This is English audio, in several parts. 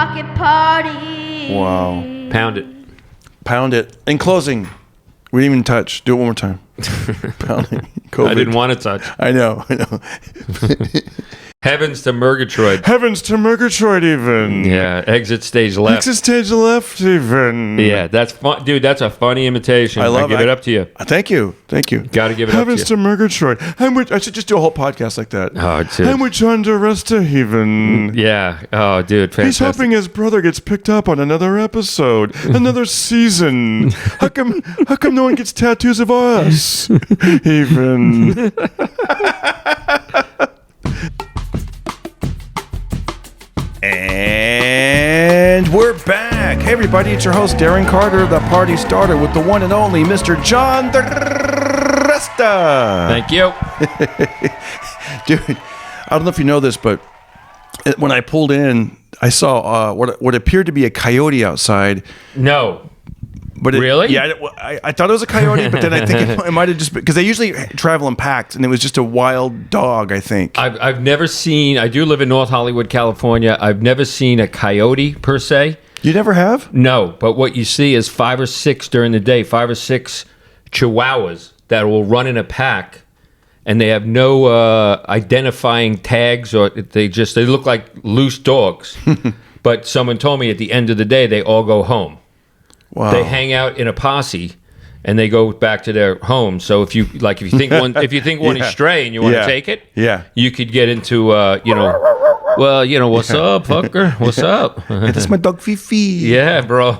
pocket party. Wow. Pound it. Pound it. In closing, we didn't even touch. Do it one more time. Pounding. COVID. I didn't want to touch. I know. Heavens to Murgatroyd. Heavens to Murgatroyd even. Yeah, exit stage left. Exit stage left even. Yeah, that's fun. Dude, that's a funny imitation. I give it up to you. Thank you. Thank you. Got to give it Heavens up to to Murgatroyd. I should just do a whole podcast like that. Oh, dude. I'm with John DiResta even. Yeah. Oh, dude, fantastic. He's hoping his brother gets picked up on another episode, another season. How come no one gets tattoos of us? Even. And we're back. Hey, everybody, it's your host, Darren Carter, the party starter with the one and only Mr. John DiResta. Thank you. Dude, I don't know if you know this, but when I pulled in, I saw what appeared to be a coyote outside. No. But really? Yeah, I thought it was a coyote, but then I think it might have just been, because they usually travel in packs, and it was just a wild dog, I think. I've never seen, I do live in North Hollywood, California. I've never seen a coyote per se. You never have? No, but what you see is 5 or 6 during the day, 5 or 6 chihuahuas that will run in a pack, and they have no identifying tags, or they look like loose dogs. But someone told me at the end of the day, they all go home. Wow. They hang out in a posse, and they go back to their home. So if you think one is stray and you want to take it, you could get into what's up, fucker? What's up? Hey, that's my dog Fifi. Yeah, bro.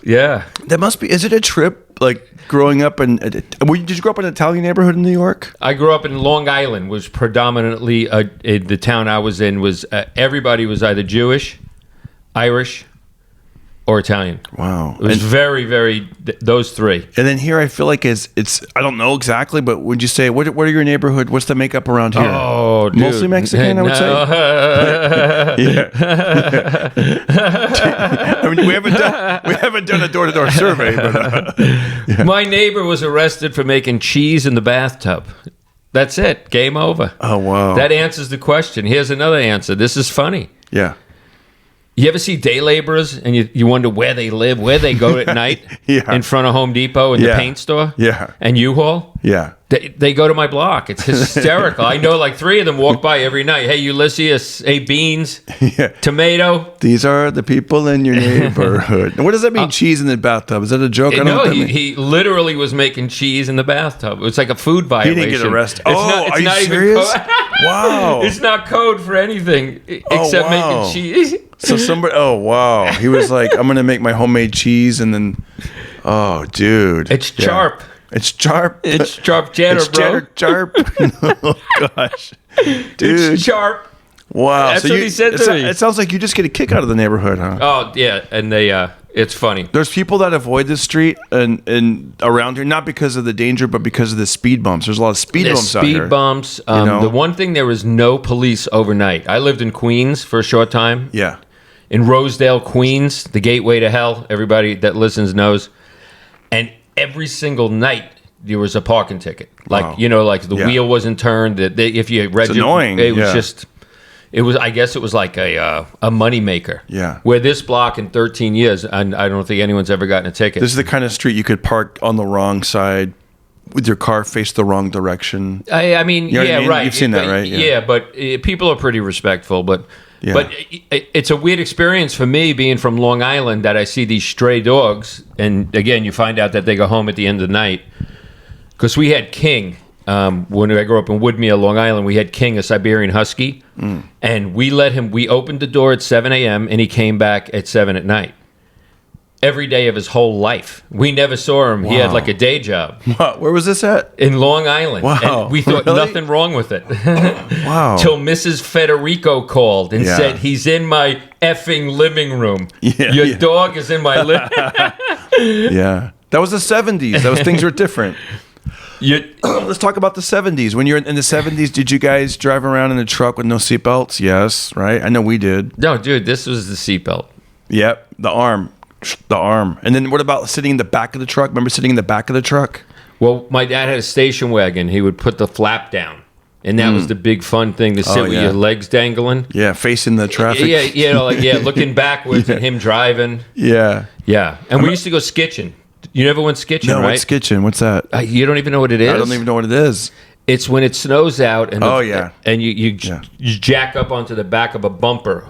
Yeah. That must be. Is it a trip? Like growing up in? Did you grow up in an Italian neighborhood in New York? I grew up in Long Island, which predominantly the town I was in was everybody was either Jewish, Irish, or Italian. Wow. It was very, very, those three. And then here I feel like it's I don't know exactly, but would you say, what are your neighborhood? What's the makeup around here? Oh, dude. Mostly Mexican, I would say. Yeah. I mean, we haven't done a door-to-door survey, but yeah. My neighbor was arrested for making cheese in the bathtub. That's it. Game over. Oh, wow. That answers the question. Here's another answer. This is funny. Yeah. You ever see day laborers and you wonder where they live, where they go at night in front of Home Depot and the paint store? Yeah. And U-Haul? Yeah. They go to my block. It's hysterical. I know like 3 of them walk by every night. Hey, Ulysses, hey, beans, tomato. These are the people in your neighborhood. What does that mean, cheese in the bathtub? Is that a joke? No, he literally was making cheese in the bathtub. It was like a food violation. He didn't get arrested. Are you serious? Wow. It's not code for anything except making cheese. So somebody, wow. He was like, I'm going to make my homemade cheese, and then, oh, dude. It's sharp. It's sharp. It's sharp cheddar, it's bro. Sharp. Oh, gosh. Dude. It's sharp. Wow. That's what he said to me. It sounds like you just get a kick out of the neighborhood, huh? Oh, yeah. And they, it's funny. There's people that avoid this street and around here, not because of the danger, but because of the speed bumps. There's a lot of speed bumps out here. Speed bumps. The one thing, there was no police overnight. I lived in Queens for a short time. Yeah. In Rosedale, Queens, the gateway to hell, everybody that listens knows. And every single night, there was a parking ticket. Like, like the wheel wasn't turned. If you read it's annoying. It was just, I guess it was like a money maker. Yeah. Where this block in 13 years, and I don't think anyone's ever gotten a ticket. This is the kind of street you could park on the wrong side with your car faced the wrong direction. I mean, you know what I mean? Right. You've seen that, right? Yeah, but people are pretty respectful. But it's a weird experience for me being from Long Island that I see these stray dogs. And again, you find out that they go home at the end of the night. Because we had King. When I grew up in Woodmere, Long Island, we had King, a Siberian Husky. And we opened the door at 7 a.m. and he came back at 7 at night. Every day of his whole life. We never saw him. Wow. He had like a day job. Wow. Where was this at? In Long Island. Wow. And we thought nothing wrong with it. Wow. Till Mrs. Federico called and said, he's in my effing living room. Your dog is in my living room. Yeah. That was the 70s. Those things were different. Let's talk about the 70s. When you're in the 70s, did you guys drive around in a truck with no seatbelts? Yes, right? I know we did. No, dude, this was the seatbelt. Yep, the arm. And then what about sitting in the back of the truck? Remember sitting in the back of the truck? Well, my dad had a station wagon. He would put the flap down. And that was the big fun thing to sit with your legs dangling. Yeah, facing the traffic. Yeah, looking backwards and him driving. Yeah. Yeah. And we used to go skitching. You never went skitching, right? No, what's skitching? What's that? You don't even know what it is? I don't even know what it is. It's when it snows out and you Yeah. jack up onto the back of a bumper,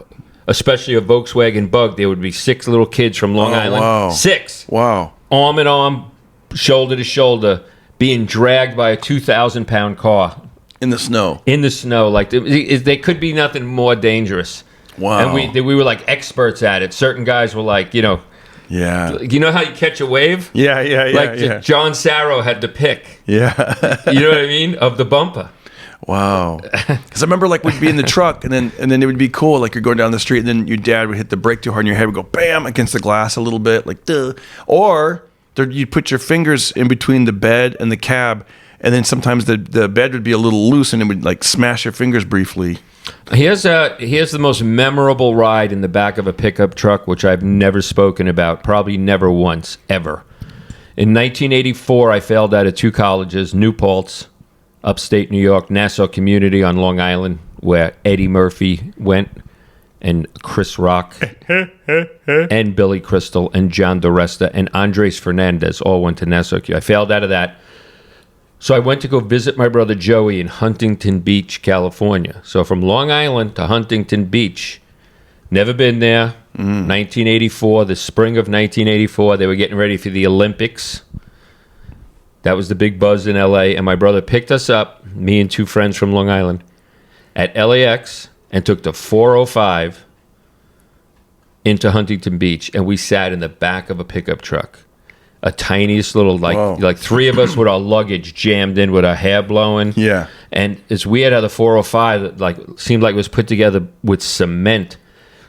especially a Volkswagen Bug. There would be 6 little kids from Long Island. Wow. 6. Wow. Arm in arm, shoulder to shoulder, being dragged by a 2,000-pound car. In the snow. In the snow. Like, they could be nothing more dangerous. Wow. And we were like experts at it. Certain guys were like, Yeah. You know how you catch a wave? Yeah. Like John Sarro had the pick. Yeah. You know what I mean? Of the bumper. Wow. Because I remember like we'd be in the truck and then it would be cool. Like you're going down the street and then your dad would hit the brake too hard and your head would go bam against the glass a little bit. Like, duh. Or you'd put your fingers in between the bed and the cab. And then sometimes the bed would be a little loose and it would like smash your fingers briefly. Here's the most memorable ride in the back of a pickup truck, which I've never spoken about, probably never once, ever. In 1984, I failed out of 2 colleges, New Paltz, upstate New York, Nassau Community on Long Island, where Eddie Murphy went, and Chris Rock, and Billy Crystal, and John DiResta, and Andres Fernandez all went to Nassau. I failed out of that. So I went to go visit my brother Joey in Huntington Beach, California. So from Long Island to Huntington Beach, never been there. 1984, the spring of 1984, they were getting ready for the Olympics. That was the big buzz in LA. And my brother picked us up, me and 2 friends from Long Island, at LAX and took the 405 into Huntington Beach. And we sat in the back of a pickup truck. A tiniest little, like 3 of us with our luggage jammed in with our hair blowing. Yeah. And it's weird how the 405 seemed like it was put together with cement.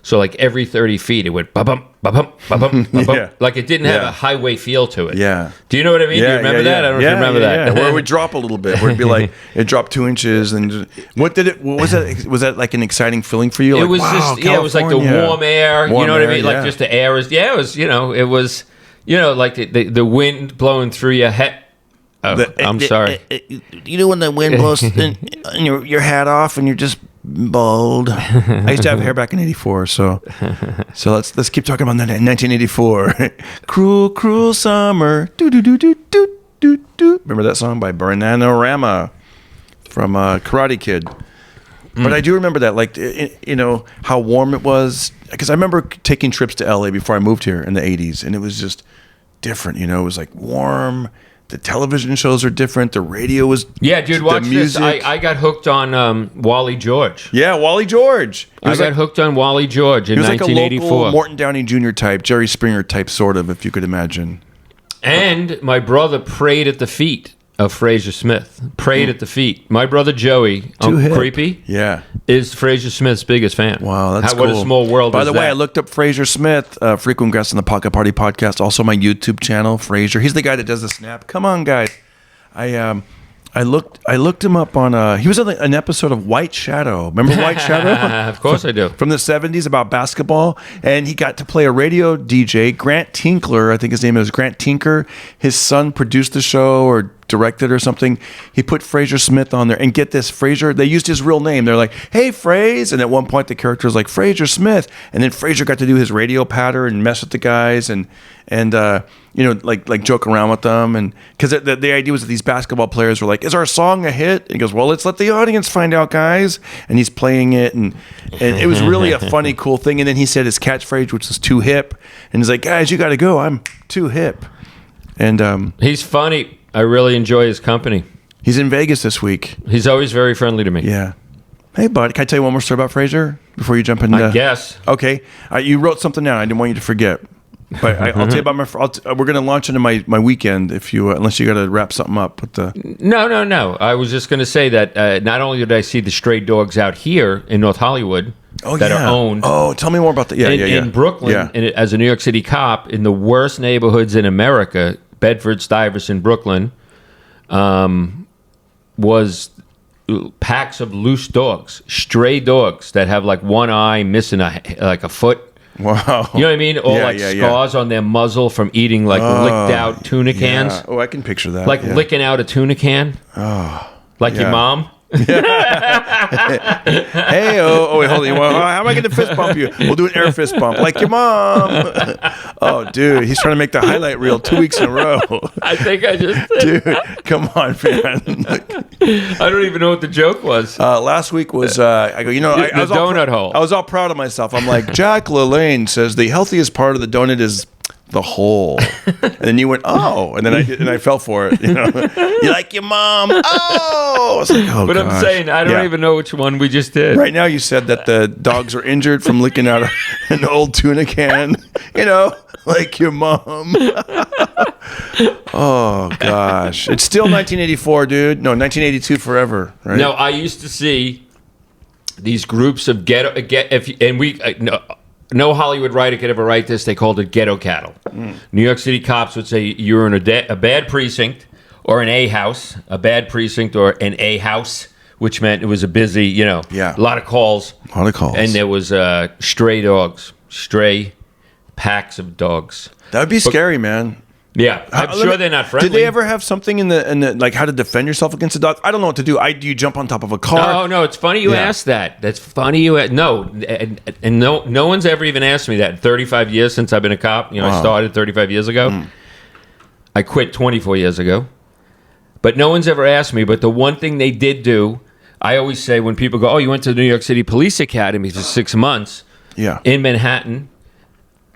So like every 30 feet it went ba-bum, ba-bum, ba-bum, ba-bum. Yeah. Like it didn't have a highway feel to it. Yeah. Do you know what I mean? Do you remember that? I don't know if you remember that. Yeah. Where it would drop a little bit. Where it'd be like, it dropped 2 inches. And what was that? Was that like an exciting feeling for you? It like, was wow, it was like the warm air. You know what I mean? Like yeah. just the air was, it was, it was, like the wind blowing through your head. Oh, I'm sorry. You know when the wind blows and your hat off and you're just bald. I used to have hair back in '84, so let's keep talking about that in 1984. Cruel, cruel summer. Do do do do do do do. Remember that song by Bananarama from Karate Kid? But I do remember that, like, how warm it was. Because I remember taking trips to LA before I moved here in the 80s, and it was just different, It was like warm. The television shows are different. The radio was dude, watch this. I got hooked on Wally George. Yeah, Wally George. I got hooked on Wally George in 1984. He was like a local Morton Downey Jr. type, Jerry Springer type, sort of, if you could imagine. And my brother prayed at the feet of Fraser Smith. Prayed at the feet. My brother Joey, Uncle Creepy, is Fraser Smith's biggest fan. Wow, that's cool. What a small world. By the way, I looked up Fraser Smith, frequent guest on the Pocket Party podcast, also my YouTube channel, Fraser. He's the guy that does the snap. Come on, guys. I looked him up on. He was on an episode of White Shadow. Remember White Shadow? Of course I do. From the 70s about basketball, and he got to play a radio DJ. Grant Tinkler, I think his name is Grant Tinker. His son produced the show or directed or something. He put Fraser Smith on there, and get this, Fraser. They used his real name. They're like, "Hey, Fraser," and at one point the character was like Fraser Smith, and then Fraser got to do his radio patter and mess with the guys and like joke around with them, and because the idea was that these basketball players were like, "Is our song a hit?" And he goes, "Well, let's let the audience find out, guys." And he's playing it, and it was really a funny, cool thing. And then he said his catchphrase, which was "too hip," and he's like, "Guys, you got to go. I'm too hip." And he's funny. I really enjoy his company. He's in Vegas this week. He's always very friendly to me. Yeah. Hey, bud, can I tell you one more story about Fraser before you jump into? I guess. Okay. You wrote something down. I didn't want you to forget. But I'll tell you about we're going to launch into my weekend if you unless you got to wrap something up with the. No. I was just going to say that not only did I see the stray dogs out here in North Hollywood that are owned. Oh, tell me more about that. In Brooklyn, as a New York City cop, in the worst neighborhoods in America, Bedford, Stuyvesant, Brooklyn, was packs of loose dogs, stray dogs that have like one eye missing a foot. Wow. You know what I mean? Or scars on their muzzle from eating licked out tuna cans. Oh, I can picture that. Licking out a tuna can. Oh. Like your mom. Hey, wait, hold on. How am I going to fist bump you? We'll do an air fist bump like your mom. Oh, dude, he's trying to make the highlight reel 2 weeks in a row. I think I just did. Dude, come on, man. I don't even know what the joke was. Last week was, I go, I was donut hole. I was all proud of myself. I'm like, Jack LaLanne says the healthiest part of the donut is the hole. And then you went, oh, and then I fell for it. You like your mom? Oh, I was like, oh, but gosh. I'm saying I don't even know which one we just did. Right now, you said that the dogs are injured from licking out an old tuna can. Like your mom. Oh gosh, it's still 1984, dude. No, 1982 forever. Right? No, I used to see these groups of no Hollywood writer could ever write this. They called it ghetto cattle. New York City cops would say you were in a bad precinct or an A house, a bad precinct or an A house, which meant it was a busy, a lot of calls. A lot of calls. And there was stray packs of dogs. That would be scary, man. Yeah, I'm sure they're not friendly. Did they ever have something in the like how to defend yourself against a dog? I don't know what to do. Do you jump on top of a car? Oh no, it's funny you asked that. That's funny you no, and no one's ever even asked me that. In 35 years since I've been a cop, I started 35 years ago. I quit 24 years ago, but no one's ever asked me. But the one thing they did do, I always say when people go, "Oh, you went to the New York City Police Academy for 6 months, in Manhattan,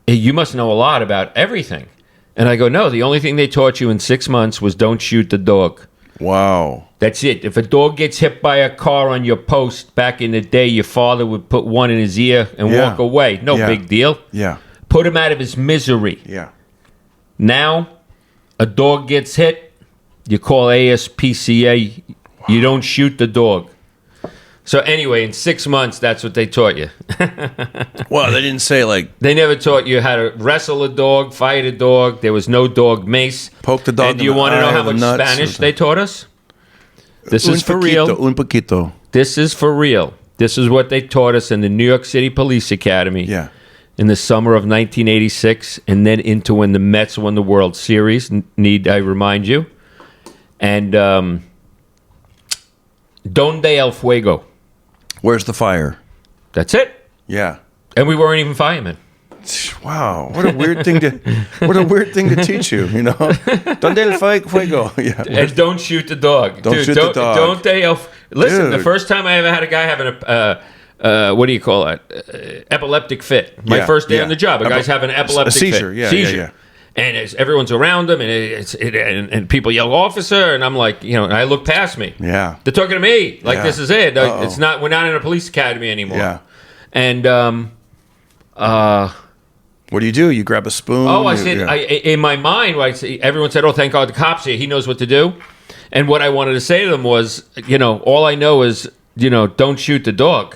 you must know a lot about everything." And I go, no, the only thing they taught you in 6 months was don't shoot the dog. Wow. That's it. If a dog gets hit by a car on your post back in the day, your father would put one in his ear and walk away. No big deal. Yeah. Put him out of his misery. Yeah. Now, a dog gets hit, you call ASPCA, you don't shoot the dog. So anyway, in 6 months, that's what they taught you. Well, they didn't say like... They never taught you how to wrestle a dog, fight a dog. There was no dog mace. Poke the dog. And do you want to know how much Spanish they taught us? This is for real. Un poquito. This is for real. This is what they taught us in the New York City Police Academy in the summer of 1986, and then into when the Mets won the World Series, need I remind you. And Donde el Fuego? Where's the fire? That's it. Yeah. And we weren't even firemen. Wow, what a weird thing to teach you, Donde el fuego? Yeah. And don't shoot the dog. Don't shoot the dog. Listen, Dude. the first time I ever had a guy having what do you call it? Epileptic fit. My first day on the job, a guy's having an epileptic seizure. fit. Seizure. And everyone's around him, and and people yell, "Officer!" And I'm like, and I look past me. Yeah, they're talking to me like this is it. It's not. We're not in a police academy anymore. Yeah. And what do? You grab a spoon? Oh, I said, in my mind, everyone said, "Oh, thank God the cop's here. He knows what to do." And what I wanted to say to them was, all I know is, don't shoot the dog.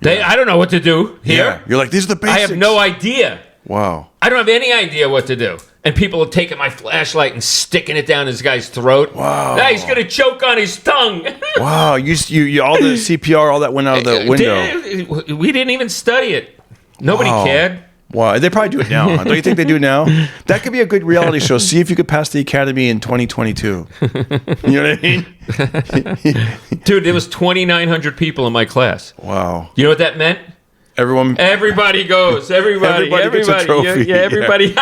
I don't know what to do here. Yeah. You're like, these are the basics. I have no idea. Wow. I don't have any idea what to do. And people are taking my flashlight and sticking it down this guy's throat. Wow. Now he's going to choke on his tongue. Wow. You all the CPR, all that went out of the window. We didn't even study it. Nobody cared. Wow. They probably do it now. Don't you think they do now? That could be a good reality show. See if you could pass the academy in 2022. You know what I mean? Dude, there was 2,900 people in my class. Wow. You know what that meant? Everybody goes. Everybody gets a trophy. Yeah, everybody.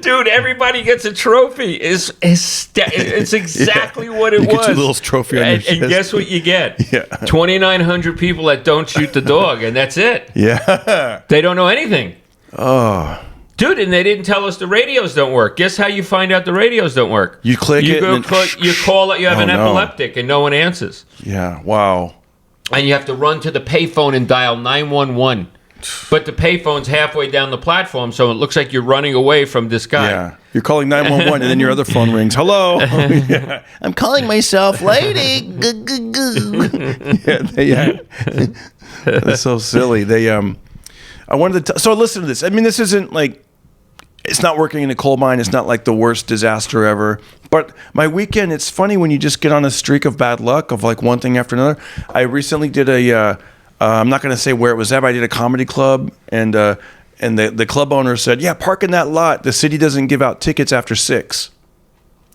Dude, everybody gets a trophy. It's exactly what it was. You get your little trophy on your chest. And guess what you get? Yeah. 2,900 people that don't shoot the dog, and that's it. Yeah. They don't know anything. Oh. Dude, and they didn't tell us the radios don't work. Guess how you find out the radios don't work? You click you it. You call it. You have an epileptic, and no one answers. Yeah. Wow. And you have to run to the payphone and dial 911. But the payphone's halfway down the platform, so it looks like you're running away from this guy. Yeah. You're calling 911, and then your other phone rings. Hello. Yeah. I'm calling myself lady. That's so silly. I wanted to. So listen to this. I mean, this isn't like. It's not working in a coal mine. It's not like the worst disaster ever. But my weekend, it's funny when you just get on a streak of bad luck of like one thing after another. I recently did I'm not going to say where it was at, but I did a comedy club. And the club owner said, yeah, park in that lot. The city doesn't give out tickets after 6.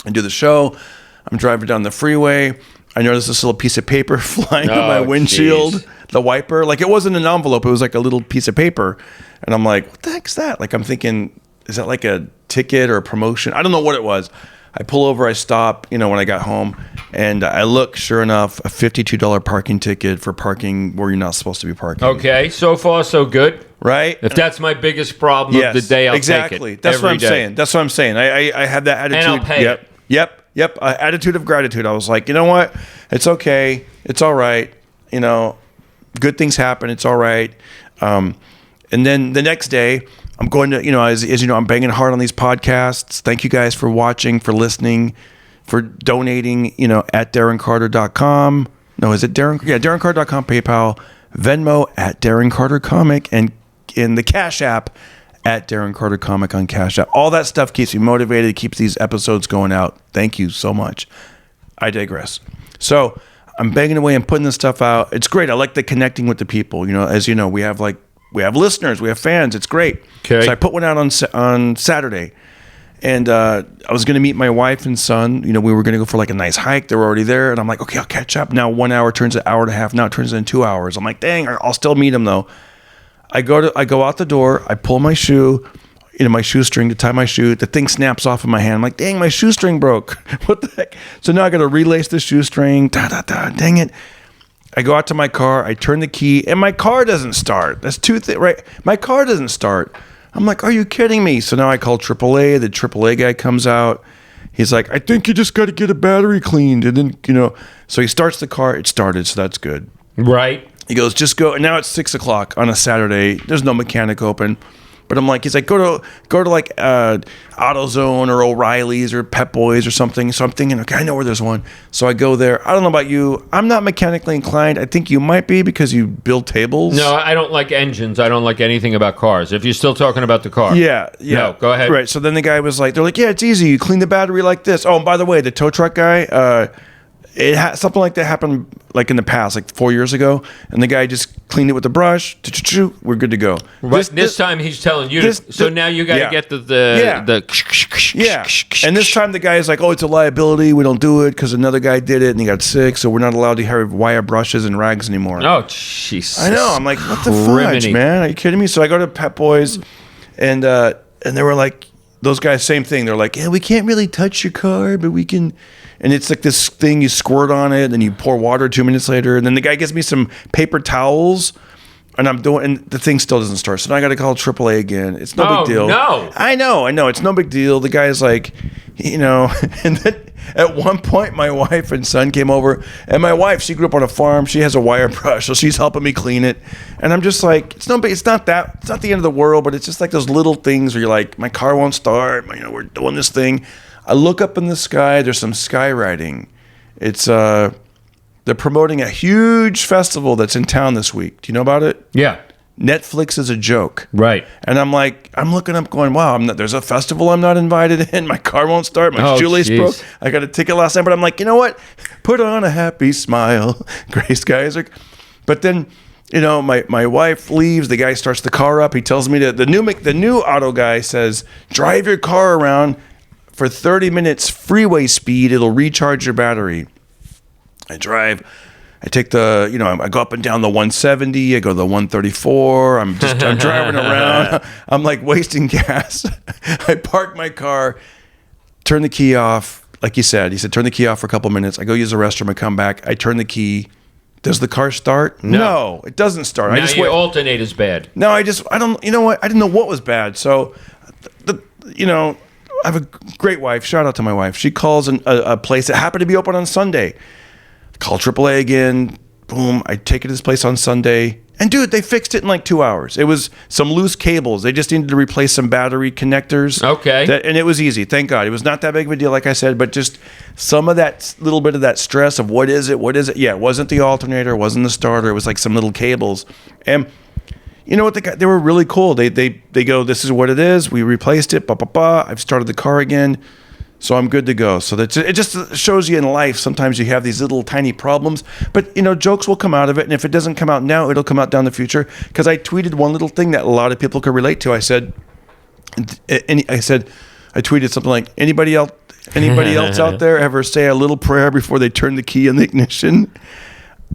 I do the show. I'm driving down the freeway. I noticed this little piece of paper flying on my Oh, windshield, geez. the wiper. Like, it wasn't an envelope. It was like a little piece of paper. And I'm like, what the heck's that? Like, I'm thinking, is that like a ticket or a promotion? I don't know what it was. I pull over, I stop, when I got home, and I look, sure enough, a $52 parking ticket for parking where you're not supposed to be parking. Okay, so far so good. Right? If that's my biggest problem of the day, I'll exactly. take it. That's what I'm every day. saying. That's what I'm saying. I had that attitude. And I'll pay it. Yep. Attitude of gratitude. I was like, you know what? It's okay. It's all right. Good things happen. It's all right. And then the next day, I'm going to, as you know, I'm banging hard on these podcasts. Thank you guys for watching, for listening, for donating, at DarrenCarter.com. No, is it Darren? Yeah, DarrenCarter.com, PayPal, Venmo at Darren Carter Comic, and in the Cash App at Darren Carter Comic on Cash App. All that stuff keeps me motivated, keeps these episodes going out. Thank you so much. I digress. So I'm banging away and putting this stuff out. It's great. I like the connecting with the people. As you know, we have listeners, we have fans. It's great. Okay. So I put one out on Saturday, and I was going to meet my wife and son. We were going to go for like a nice hike. They were already there, and I'm like, okay, I'll catch up. Now 1 hour turns an hour and a half. Now it turns into 2 hours. I'm like, dang, I'll still meet them though. I go out the door. I pull my shoe, my shoestring to tie my shoe. The thing snaps off in my hand. I'm like, dang, my shoestring broke. What the heck? So now I got to relace the shoestring. Dang it. I go out to my car. I turn the key, and my car doesn't start. That's right? My car doesn't start. I'm like, are you kidding me? So now I call AAA. The AAA guy comes out. He's like, I think you just got to get a battery cleaned. And then, so he starts the car. It started, so that's good. Right. He goes, just go. And now it's 6:00 on a Saturday. There's no mechanic open. But he's like, go to like AutoZone or O'Reilly's or Pep Boys or something. So I'm thinking, okay, I know where there's one. So I go there. I don't know about you. I'm not mechanically inclined. I think you might be because you build tables. No, I don't like engines. I don't like anything about cars. If you're still talking about the car. Yeah. No, go ahead. Right. So then the guy was like, they're like, yeah, it's easy. You clean the battery like this. Oh, and by the way, the tow truck guy, something like that happened like in the past, like 4 years ago, and the guy just cleaned it with a brush. We're good to go. This time he's telling you. So now you got to get the And this time the guy is like, oh, it's a liability. We don't do it because another guy did it and he got sick, so we're not allowed to have wire brushes and rags anymore. Oh, jeez. I know. I'm like, what the fudge, man? Are you kidding me? So I go to Pep Boys, and they were like, those guys, same thing. They're like, yeah, we can't really touch your car, but we can. And it's like this thing you squirt on it, and you pour water 2 minutes later. And then the guy gives me some paper towels, and and the thing still doesn't start. So now I got to call AAA again. It's no big deal. No. I know. It's no big deal. The guy's like, and then at one point my wife and son came over, and my wife, she grew up on a farm. She has a wire brush, so she's helping me clean it. And I'm just like, it's not the end of the world, but it's just like those little things where you're like, my car won't start. We're doing this thing. I look up in the sky. There's some skywriting. It's they're promoting a huge festival that's in town this week. Do you know about it? Yeah. Netflix is a joke. Right. And I'm like, I'm looking up going, wow, there's a festival I'm not invited in. My car won't start. My shoelace broke. I got a ticket last night. But I'm like, you know what? Put on a happy smile. Gray skies. But then, my wife leaves. The guy starts the car up. He tells me that the new auto guy says, drive your car around for 30 minutes freeway speed. It'll recharge your battery. I drive. I take I go up and down the 170. I go to the 134. I'm driving around. I'm like wasting gas. I park my car, turn the key off. Like you said, he said, turn the key off for a couple minutes. I go use the restroom. I come back. I turn the key. Does the car start? No, it doesn't start. Now your alternate is bad. No, I don't, you know what? I didn't know what was bad. So, I have a great wife. Shout out to my wife. She calls a place that happened to be open on Sunday. Call AAA again. Boom. I take it to this place on Sunday. And dude, they fixed it in like 2 hours. It was some loose cables. They just needed to replace some battery connectors. Okay. And it was easy. Thank God. It was not that big of a deal, like I said, but just some of that little bit of that stress of what is it? Yeah, it wasn't the alternator. It wasn't the starter. It was like some little cables. And you know what? They were really cool. They go, this is what it is. We replaced it. I've started the car again. So I'm good to go. So it just shows you in life, sometimes you have these little tiny problems, but jokes will come out of it. And if it doesn't come out now, it'll come out down the future. Because I tweeted one little thing that a lot of people could relate to. I said, I tweeted something like, anybody else out there ever say a little prayer before they turn the key in the ignition?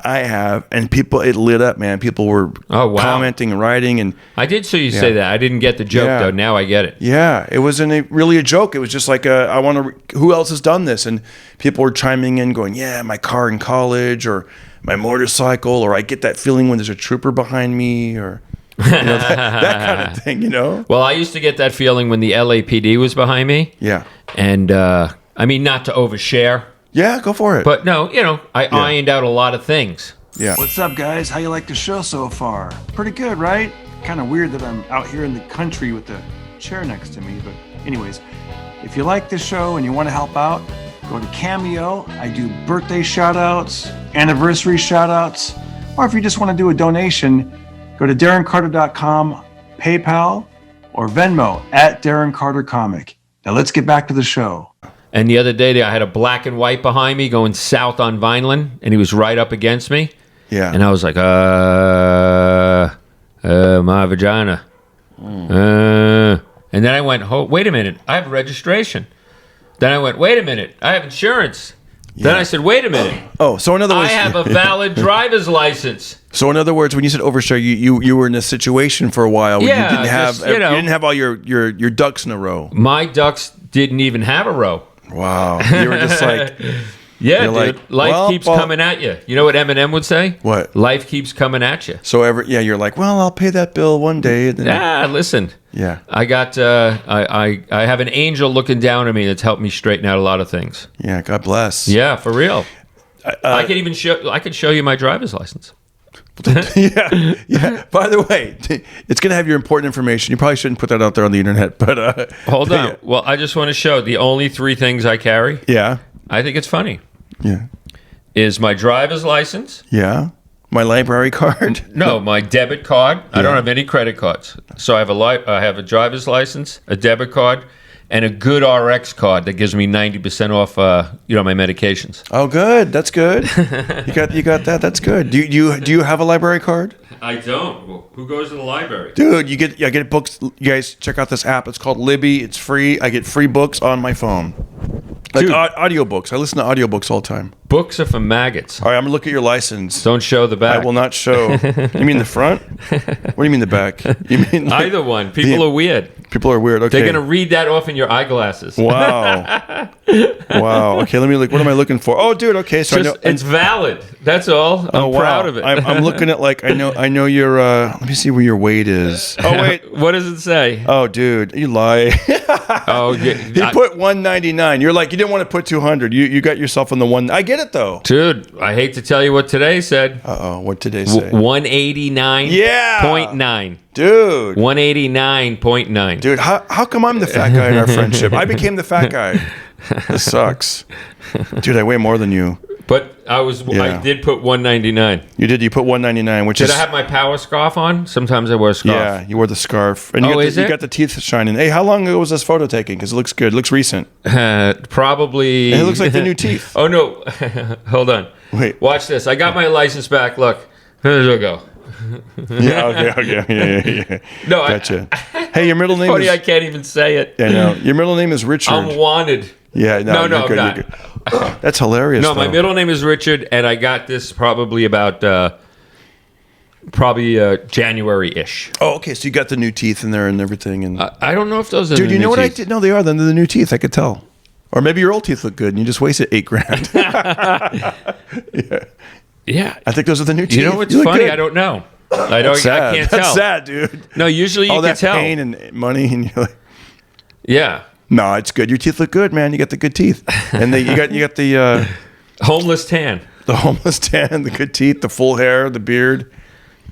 I have, and it lit up, man. People were commenting and writing, and I did see you say that. I didn't get the joke though. Now I get it. Yeah, it wasn't really a joke. It was just like I want to. Who else has done this? And people were chiming in, going, "Yeah, my car in college, or my motorcycle, or I get that feeling when there's a trooper behind me, or that kind of thing." Well, I used to get that feeling when the LAPD was behind me. Yeah, and I mean, not to overshare. Yeah, go for it. But no, I ironed out a lot of things. Yeah. What's up, guys? How you like the show so far? Pretty good, right? Kind of weird that I'm out here in the country with the chair next to me, but anyways, if you like this show and you want to help out, go to CAMEO. I do birthday shout-outs, anniversary shout-outs, or if you just want to do a donation, go to DarrenCarter.com, PayPal, or Venmo at Darren Carter Comic. Now let's get back to the show. And the other day, I had a black and white behind me going south on Vineland, and he was right up against me. Yeah. And I was like, my vagina. And then I went, oh, wait a minute, I have registration. Then I went, wait a minute, I have insurance. Yeah. Then I said, wait a minute. Oh, so in other words, I have a valid driver's license. So in other words, when you said overshare, you were in a situation for a while where you didn't have you didn't have all your ducks in a row. My ducks didn't even have a row. Wow. You were just like... Yeah, dude. Like, life keeps coming at you. You know what Eminem would say? What? Life keeps coming at you. So you're like, well, I'll pay that bill one day. And then... listen. Yeah. I got I have an angel looking down at me that's helped me straighten out a lot of things. Yeah, God bless. Yeah, for real. I could show you my driver's license. yeah. By the way, it's going to have your important information. You probably shouldn't put that out there on the internet, but hold on. Well, I just want to show the only 3 things I carry. Yeah. I think it's funny. Yeah. Is my driver's license. Yeah. My library card. No, my debit card. Yeah. I don't have any credit cards. So I have a driver's license, a debit card, and a good RX card that gives me 90% off my medications. Oh, good. That's good. You got that. That's good. Do you have a library card? I don't. Well, who goes to the library? Dude, I get books. You guys check out this app. It's called Libby. It's free. I get free books on my phone. Like audiobooks. I listen to audiobooks all the time. Books are for maggots. All right, I'm going to look at your license. Don't show the back. I will not show. You mean the front? What do you mean the back? You mean either one. People are weird. People are weird. Okay. They're going to read that off in your eyeglasses. Wow. Wow. Okay, let me look. What am I looking for? Oh, dude. Okay, so it's valid. That's all. I'm proud of it. I'm looking at I know your. Let me see where your weight is. Oh wait. What does it say? Oh, dude, you lie. Oh, yeah. He put 199. You're like, you didn't want to put 200. You got yourself on the one. I get it though. Dude, I hate to tell you what today said. What today say? 189. Yeah. 0.9. Dude. 189.9. Dude, how come I'm the fat guy in our friendship? I became the fat guy. This sucks. Dude, I weigh more than you. But I did put 199. You did. You put 199, which Did I have my power scarf on? Sometimes I wear a scarf. Yeah, you wore the scarf. And you got the teeth shining. Hey, how long ago was this photo taken? Because it looks good. It looks recent. Probably. It looks like the new teeth. Oh, no. Hold on. Wait. Watch this. I got my license back. Look. Here we go. Yeah, okay. Yeah. No, gotcha. Hey, your middle name funny, is... I can't even say it. Yeah, no. Your middle name is Richard. I'm wanted. Yeah, no, I'm not. You're good. That's hilarious. No, my middle name is Richard, and I got this probably about January-ish. Oh, okay. So you got the new teeth in there and everything, and I don't know if those are. Dude, the you new know what teeth. I did? No, they are. They're the new teeth. I could tell. Or maybe your old teeth look good, and you just wasted $8,000. Yeah. I think those are the new teeth. You know what's funny? Good. I don't know. I can't tell. That's sad, dude. No, usually you can tell. All that pain and money, and you're like, yeah. No, it's good. Your teeth look good, man. You got the good teeth, and you got the homeless tan. The homeless tan, the good teeth, the full hair, the beard.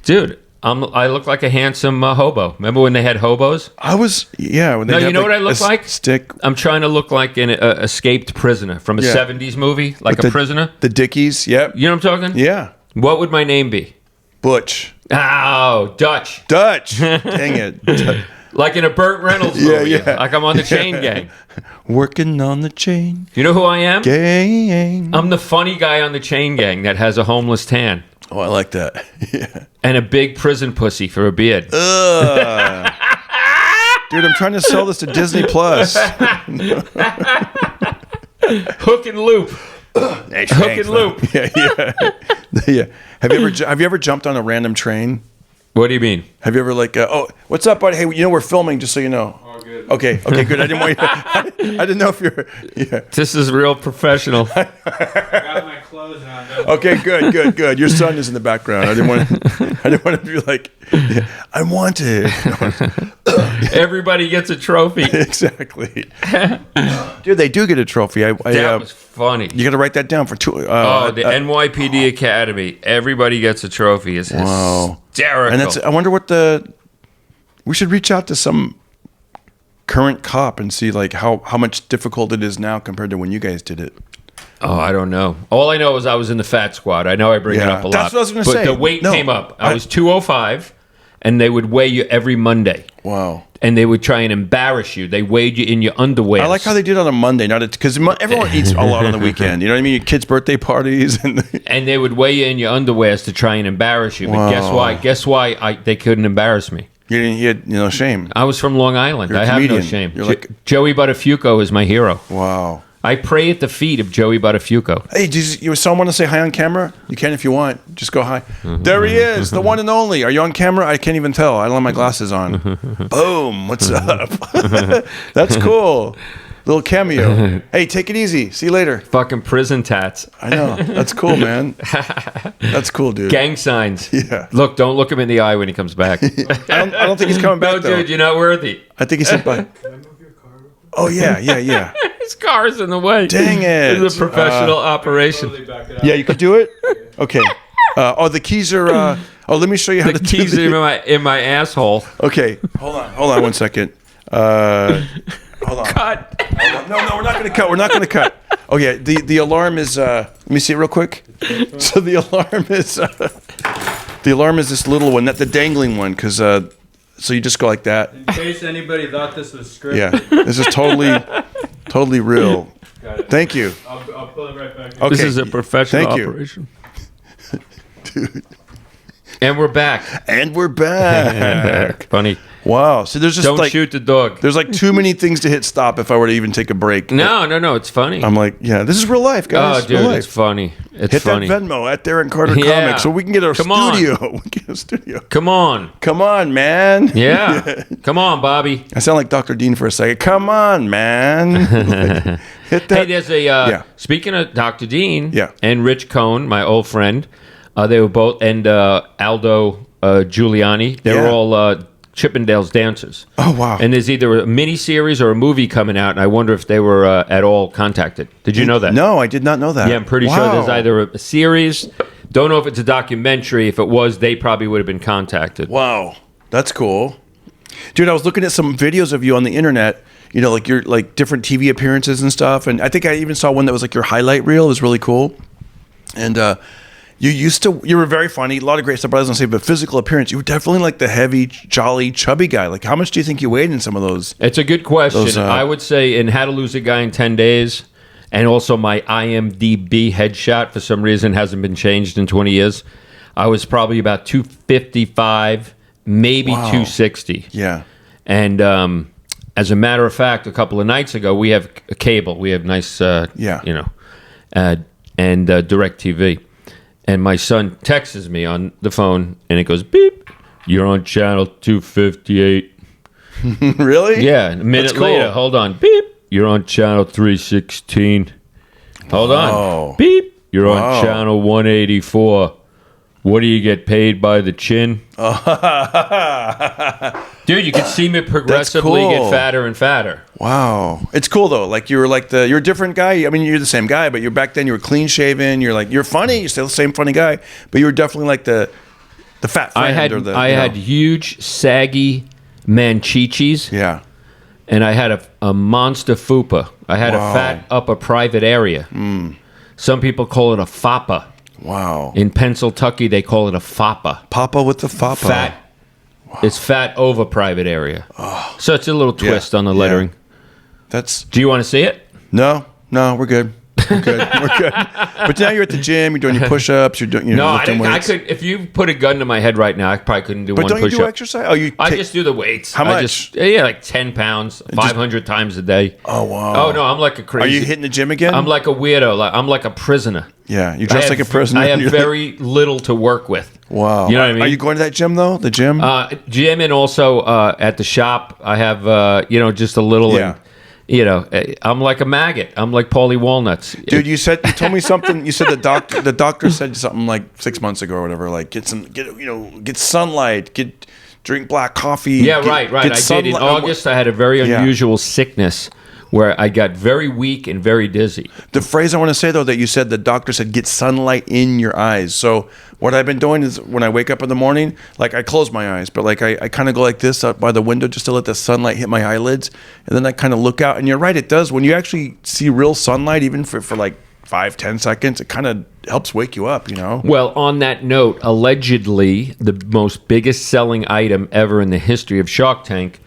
Dude, I look like a handsome hobo. Remember when they had hobos? I was, yeah. When they you know what I look like? Stick. I'm trying to look like an escaped prisoner from a 70s movie, like a prisoner. The Dickies, yep. You know what I'm talking? Yeah. What would my name be? Butch. Oh, Dutch. Dang it. Like in a Burt Reynolds movie. Yeah. Like I'm on the Chain Gang. Working on the chain. You know who I am? Gang. I'm the funny guy on the Chain Gang that has a homeless tan. Oh, I like that. Yeah. And a big prison pussy for a beard. Dude, I'm trying to sell this to Disney Plus. Hook and loop. Hey, Hook and loop. Yeah. Have you ever jumped on a random train? What do you mean? Have you ever oh, what's up, buddy? Hey, we're filming, just so you know. Oh, good. Okay, good. I didn't want you. I didn't know if you're. Yeah. This is real professional. I got my clothes on. Okay, good. Your son is in the background. I didn't want to be like, I'm wanted. Everybody gets a trophy. Exactly. Dude, they do get a trophy. That was funny. You got to write that down for two. The NYPD Academy. Everybody gets a trophy. It's Wow. hysterical. And I wonder what we should reach out to some current cop and see like how much difficult it is now compared to when you guys did it. Oh, I don't know. All I know is I was in the fat squad. I know I bring it up a lot. That's what I was going to But say. the weight No, came up. I was 205, and they would weigh you every Monday. Wow. And they would try and embarrass you. They weighed you in your underwear. I like how they did it on a Monday, because everyone eats a lot on the weekend. You know what I mean? Your kids' birthday parties and they would weigh you in your underwears to try and embarrass you. But Wow. guess why? They couldn't embarrass me. you had shame. I was from Long Island. You're a I have no comedian. shame. You're like- Joey Buttafuoco is my hero. Wow. I pray at the feet of Joey Buttafuoco. Hey, you someone want to say hi on camera? You can if you want. Just go hi. There he is, the one and only. Are you on camera? I can't even tell. I don't have my glasses on. Boom. What's up? That's cool. Little cameo. Hey, take it easy. See you later. Fucking prison tats. I know. That's cool, man. That's cool, dude. Gang signs. Yeah. Look, don't look him in the eye when he comes back. I don't think he's coming back, No, though. dude, you're not worthy. I think he said bye. Oh, yeah. His car's in the way. Dang it. It's a professional operation. Totally back it up. Yeah, you could do it? Okay. The keys are... let me show you how The to do keys are in my asshole. Okay. Hold on 1 second. Hold on. Cut. No, we're not going to cut. Okay, the alarm is... let me see it real quick. So the alarm is this little one, not the dangling one, because... so you just go like that. In case anybody thought this was scripted. Yeah, this is totally real. Got it. Thank you. I'll pull it right back. Okay. This is a professional Thank you. operation. Dude. And we're back. And we're back. Funny. Wow. So there's just Don't like... shoot the dog. There's like too many things to hit stop if I were to even take a break. No. It's funny. I'm like, yeah, this is real life, guys. Oh, real dude, life. it's funny. It's Hit funny. that Venmo at Darren Carter Yeah. Comics so we can get our Come on. studio. We can get a studio. Come on. Come on, man. Yeah. Come on, Bobby. I sound like Dr. Dean for a second. Come on, man. Hit that. Hey, there's a... Yeah. Speaking of Dr. Dean Yeah. and Rich Cohn, my old friend, they were both... And Aldo Giuliani. They were Yeah. all... Chippendales dancers. Oh, wow. And there's either a mini series or a movie coming out, and I wonder if they were at all contacted. Did you know that? No, I did not know that. Yeah, I'm pretty sure there's either a series. Don't know if it's a documentary. If it was, they probably would have been contacted. Wow. That's cool. Dude, I was looking at some videos of you on the internet, like your like different TV appearances and stuff. And I think I even saw one that was like your highlight reel. It was really cool. And you were very funny, a lot of great stuff, but I was going to say, but physical appearance, you were definitely like the heavy, jolly, chubby guy. Like, how much do you think you weighed in some of those? It's a good question. Those, I would say in How to Lose a Guy in 10 Days, and also my IMDb headshot, for some reason, hasn't been changed in 20 years. I was probably about 255, maybe 260. Yeah. And as a matter of fact, a couple of nights ago, we have a cable. We have nice, and DiRECTV. And my son texts me on the phone, and it goes, beep, you're on channel 258. Really? Yeah, a minute cool. later, hold on, beep, you're on channel 316. Hold on, beep, you're on channel 184. What do you get paid by the chin? Dude, you can see me progressively cool. get fatter and fatter. Wow. It's cool though. Like you're a different guy. I mean, you're the same guy, but back then you were clean shaven. You're funny. You're still the same funny guy, but you were definitely like the fat friend. I had huge, saggy manchichis. Yeah. And I had a monster fupa. I had a fat upper private area. Some people call it a foppa. Wow. In Pennsylvania, they call it a foppa. Papa with the foppa. Fat. Wow. It's fat over private area. Oh. So it's a little twist on the lettering. That's. Do you want to see it? No, we're good. We're good. But now you're at the gym. You're doing your push-ups. You're doing. No, lifting weights. I could. If you put a gun to my head right now, I probably couldn't do But one don't you push-up. do exercise? Oh, I just do the weights. How much? Yeah, like 10 pounds, 500 times a day. Oh wow. Oh no, I'm like a crazy. Are you hitting the gym again? I'm like a weirdo. I'm like a prisoner. Yeah, you dress like a prisoner. I have very little to work with. Wow. You know what I mean? Are you going to that gym though? The gym? Gym and also at the shop, I have just a little. Yeah. I'm like a maggot. I'm like Paulie Walnuts. Dude, you told me something. You said the doctor said something like 6 months ago or whatever. Like get sunlight, drink black coffee. Yeah, right. I did in August. I had a very unusual sickness where I got very weak and very dizzy. The phrase I want to say though that you said, the doctor said, get sunlight in your eyes. So what I've been doing is when I wake up in the morning, like I close my eyes, but like I kind of go like this up by the window just to let the sunlight hit my eyelids, and then I kind of look out. And you're right, it does. When you actually see real sunlight, even for like 5-10 seconds, it kind of helps wake you up, Well, on that note, allegedly the most biggest selling item ever in the history of Shark Tank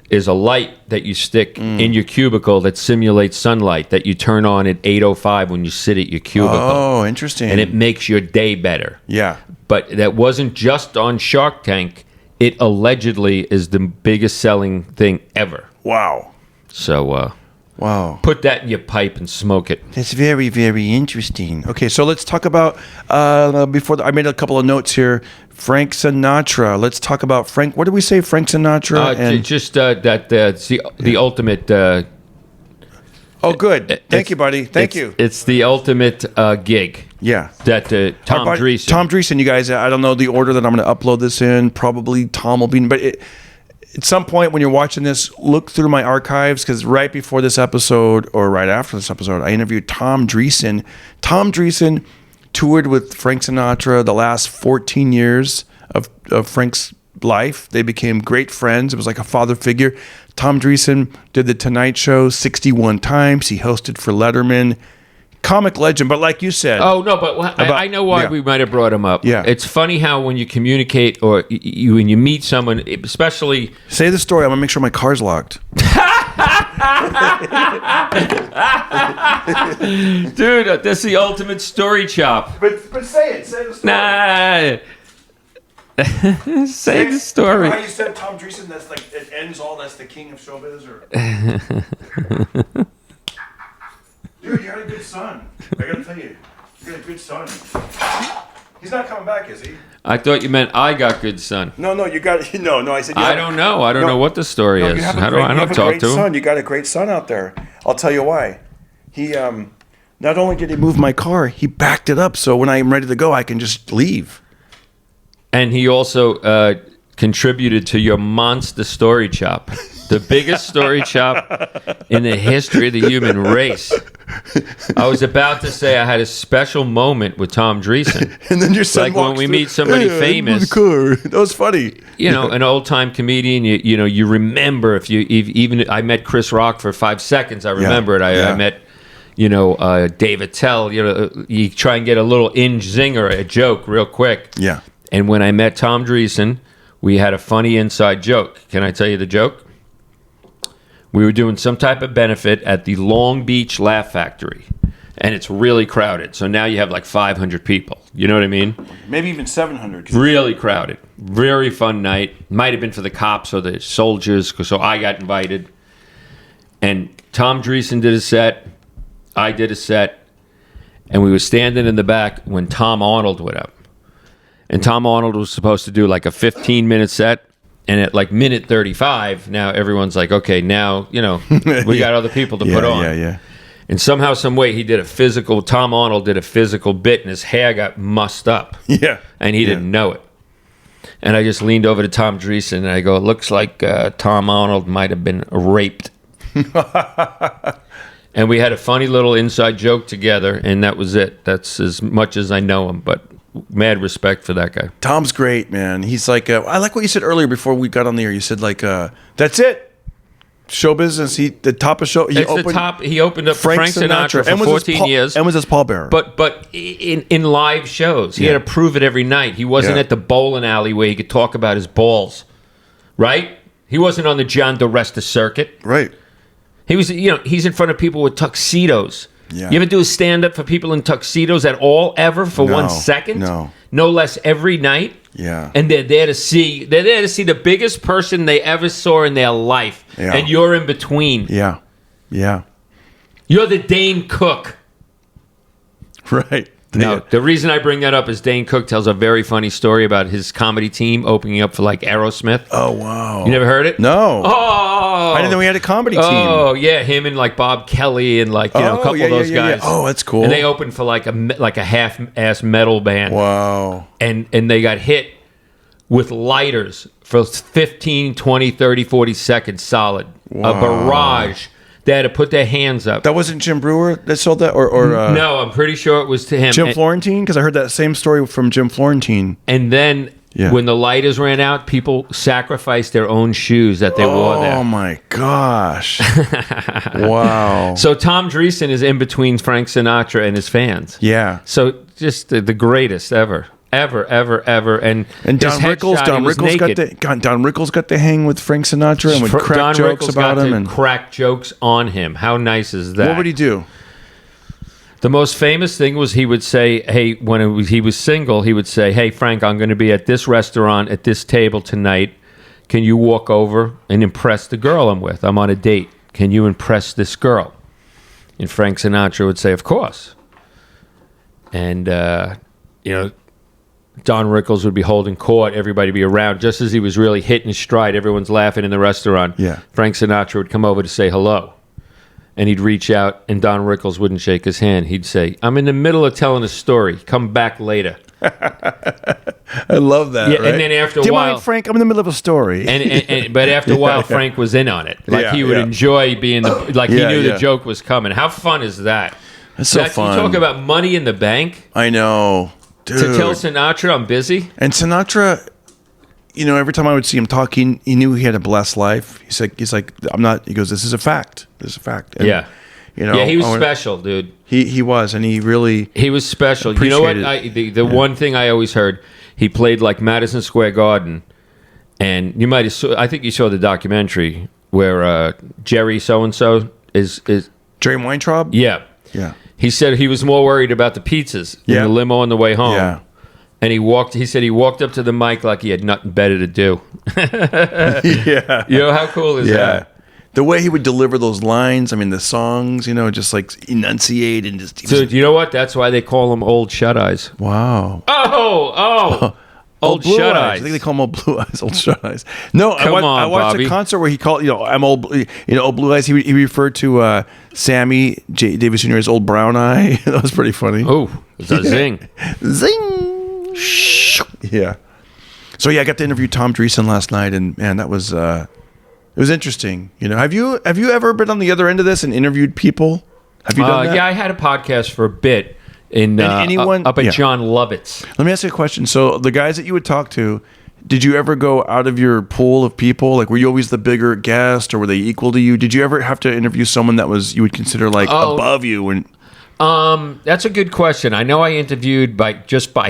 is a light that you stick in your cubicle that simulates sunlight that you turn on at 8:05 when you sit at your cubicle. Oh, interesting. And it makes your day better. Yeah. But that wasn't just on Shark Tank. It allegedly is the biggest selling thing ever. Wow. So, wow. Put that in your pipe and smoke it. That's very, very interesting. Okay, so let's talk about, I made a couple of notes here. Frank Sinatra. Let's talk about Frank. What did we say? Frank Sinatra? It's the ultimate... oh, good. Thank you, buddy. Thank you. It's the ultimate gig. Yeah. That Tom Dreesen. Tom Dreesen, you guys, I don't know the order that I'm going to upload this in. Probably Tom will be, but at some point when you're watching this, look through my archives, because right before this episode or right after this episode, I interviewed Tom Dreesen. Tom Dreesen toured with Frank Sinatra the last 14 years of Frank's life. They became great friends. It was like a father figure. Tom Dreesen did The Tonight Show 61 times. He hosted for Letterman. Comic legend, but like you said. Oh, no, but I know why we might have brought him up. Yeah. It's funny how when you communicate or when you meet someone, especially... Say the story. I'm going to make sure my car's locked. Dude, that's the ultimate story chop. But say it. Say the story. Nah. Say the story. How you said Tom Dreesen, that's like, it ends all, that's the king of showbiz? Or... Dude, you got a good son. I got to tell you. You got a good son. He's not coming back, is he? I thought you meant I got good son. No, you got... No, I said... I don't know. I don't know what the story is. I don't talk to him. You got a great son out there. I'll tell you why. He, not only did he move my car, he backed it up so when I'm ready to go, I can just leave. And he also contributed to your monster story chop. The biggest story chop in the history of the human race. I was about to say I had a special moment with Tom Dreesen. And then your son like when we meet somebody famous. That was funny. An old-time comedian, you remember even I met Chris Rock for 5 seconds. I remember it. I met, Dave Attell. You try and get a little zinger, a joke real quick. Yeah. And when I met Tom Dreesen, we had a funny inside joke. Can I tell you the joke? We were doing some type of benefit at the Long Beach Laugh Factory, and it's really crowded. So now you have like 500 people. You know what I mean? Maybe even 700. Really crowded. Very fun night. Might have been for the cops or the soldiers, so I got invited. And Tom Dreesen did a set. I did a set. And we were standing in the back when Tom Arnold went up. And Tom Arnold was supposed to do like a 15-minute set. And at like minute 35, now everyone's like, okay, now, we got other people to put on. Yeah. And somehow, some way, Tom Arnold did a physical bit, and his hair got mussed up. Yeah. And he didn't know it. And I just leaned over to Tom Dreesen, and I go, it looks like Tom Arnold might have been raped. And we had a funny little inside joke together, and that was it. That's as much as I know him, but mad respect for that guy. Tom's great, man. He's like, I like what you said earlier before we got on the air. You said like, that's it. Show business. The top of show. He opened up Frank Sinatra for 14 years. And was his pallbearer. But in live shows, he had to prove it every night. He wasn't at the bowling alley where he could talk about his balls, right? He wasn't on the John DiResta circuit. Right. He was, he's in front of people with tuxedos Yeah. You ever do a stand-up for people in tuxedos at all, ever, for No, 1 second? no. No less every night? Yeah. And they're there to see the biggest person they ever saw in their life. Yeah. And you're in between. Yeah. Yeah. You're the Dane Cook. Right. No, the reason I bring that up is Dane Cook tells a very funny story about his comedy team opening up for like Aerosmith. Oh, wow. You never heard it? No. Oh, I didn't know we had a comedy team. Oh, yeah, him and like Bob Kelly and like a couple of those guys. Oh, that's cool. And they opened for like a half-ass metal band. Wow. And they got hit with lighters for 15, 20, 30, 40 seconds solid. Wow. A barrage. They had to put their hands up. That wasn't Jim Brewer that sold that? Or no, I'm pretty sure it was to him. Jim Florentine? Because I heard that same story from Jim Florentine. And then when the lighters ran out, people sacrificed their own shoes that they wore there. Oh, my gosh. Wow. So Tom Dreesen is in between Frank Sinatra and his fans. Yeah. So just the greatest ever. Ever. And Don Rickles, Don Rickles got to hang with Frank Sinatra and would crack Don jokes Rickles about got him. to And crack jokes on him. How nice is that? what would he do? The most famous thing was he would say, hey, he was single, he would say, hey, Frank, I'm going to be at this restaurant at this table tonight. Can you walk over and impress the girl I'm with? I'm on a date. Can you impress this girl? And Frank Sinatra would say, of course. And, Don Rickles would be holding court, everybody be around. Just as he was really hitting his stride, everyone's laughing in the restaurant. Yeah. Frank Sinatra would come over to say hello. And he'd reach out, and Don Rickles wouldn't shake his hand. He'd say, I'm in the middle of telling a story. Come back later. I love that. Yeah, right? and then after a Do you while, mind, Frank? I'm in the middle of a story. but after a while, Frank was in on it. Like he would enjoy being he knew the joke was coming. How fun is that? That's so fun. You talk about money in the bank. I know. Dude. To tell Sinatra I'm busy. And Sinatra, every time I would see him talk, he knew he had a blessed life. He's like, I'm not. He goes, this is a fact. This is a fact. And, he was special, dude. He was, and he was special. You know what? The one thing I always heard, he played like Madison Square Garden, and you might have. I think you saw the documentary where Jerry so and so is Jerry Weintraub. Yeah. He said he was more worried about the pizzas in the limo on the way home. Yeah. And he said he walked up to the mic like he had nothing better to do. Yeah. How cool is that? The way he would deliver those lines, I mean, the songs, just like enunciate and just. Dude, you know what? That's why they call him Old Shut Eyes. Wow. Oh. Old Blue Shut Eyes. Eyes. I think they call him Old Blue Eyes, Old Shut Eyes. No, I watched Bobby. a concert where he called, I'm old, Old Blue Eyes. He referred to Sammy Davis Jr. as Old Brown Eye. That was pretty funny. Oh, it's a zing. Zing. Yeah. So I got to interview Tom Dreesen last night, and man, that was it was interesting. Have you ever been on the other end of this and interviewed people? Have you done that? Yeah, I had a podcast for a bit up at John Lovett's. Let me ask you a question. So the guys that you would talk to, did you ever go out of your pool of people? Like, were you always the bigger guest, or were they equal to you? Did you ever have to interview someone that you would consider like above you? And that's a good question. I know I interviewed by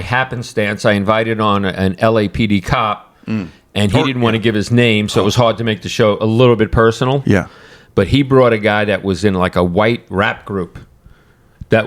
happenstance. I invited on an LAPD cop, and he didn't want to give his name, so it was hard to make the show a little bit personal. Yeah. But he brought a guy that was in like a white rap group that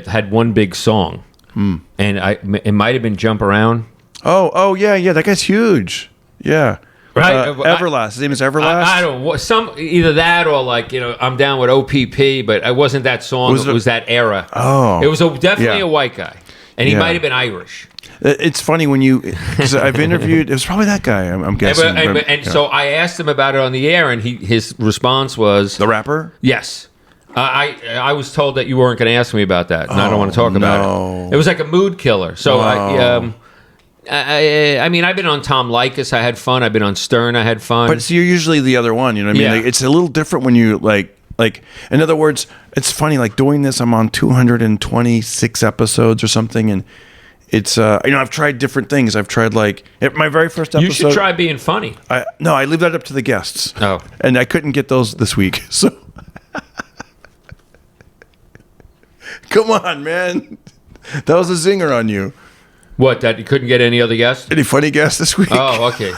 had one big song, and it might have been Jump Around. Oh yeah, that guy's huge. Yeah, right. Everlast. His name is Everlast. I don't know, either that or like I'm down with OPP, but it wasn't that song. It was that era. Oh, it was definitely a white guy, and he might have been Irish. It's funny because I've interviewed. It was probably that guy. I'm guessing. So I asked him about it on the air, and his response was the rapper. Yes. I was told that you weren't going to ask me about that, and I don't want to talk about it. It was like a mood killer. So I mean, I've been on Tom Likas. I had fun. I've been on Stern. I had fun. But so you're usually the other one. You know what I mean? Yeah. Like, it's a little different when you like. In other words, it's funny. Like doing this, I'm on 226 episodes or something, and it's I've tried different things. I've tried my very first episode. You should try being funny. I leave that up to the guests. Oh, and I couldn't get those this week. So come on, man, that was a zinger on you. What? That you couldn't get any other guests? Any funny guests this week? Oh, okay.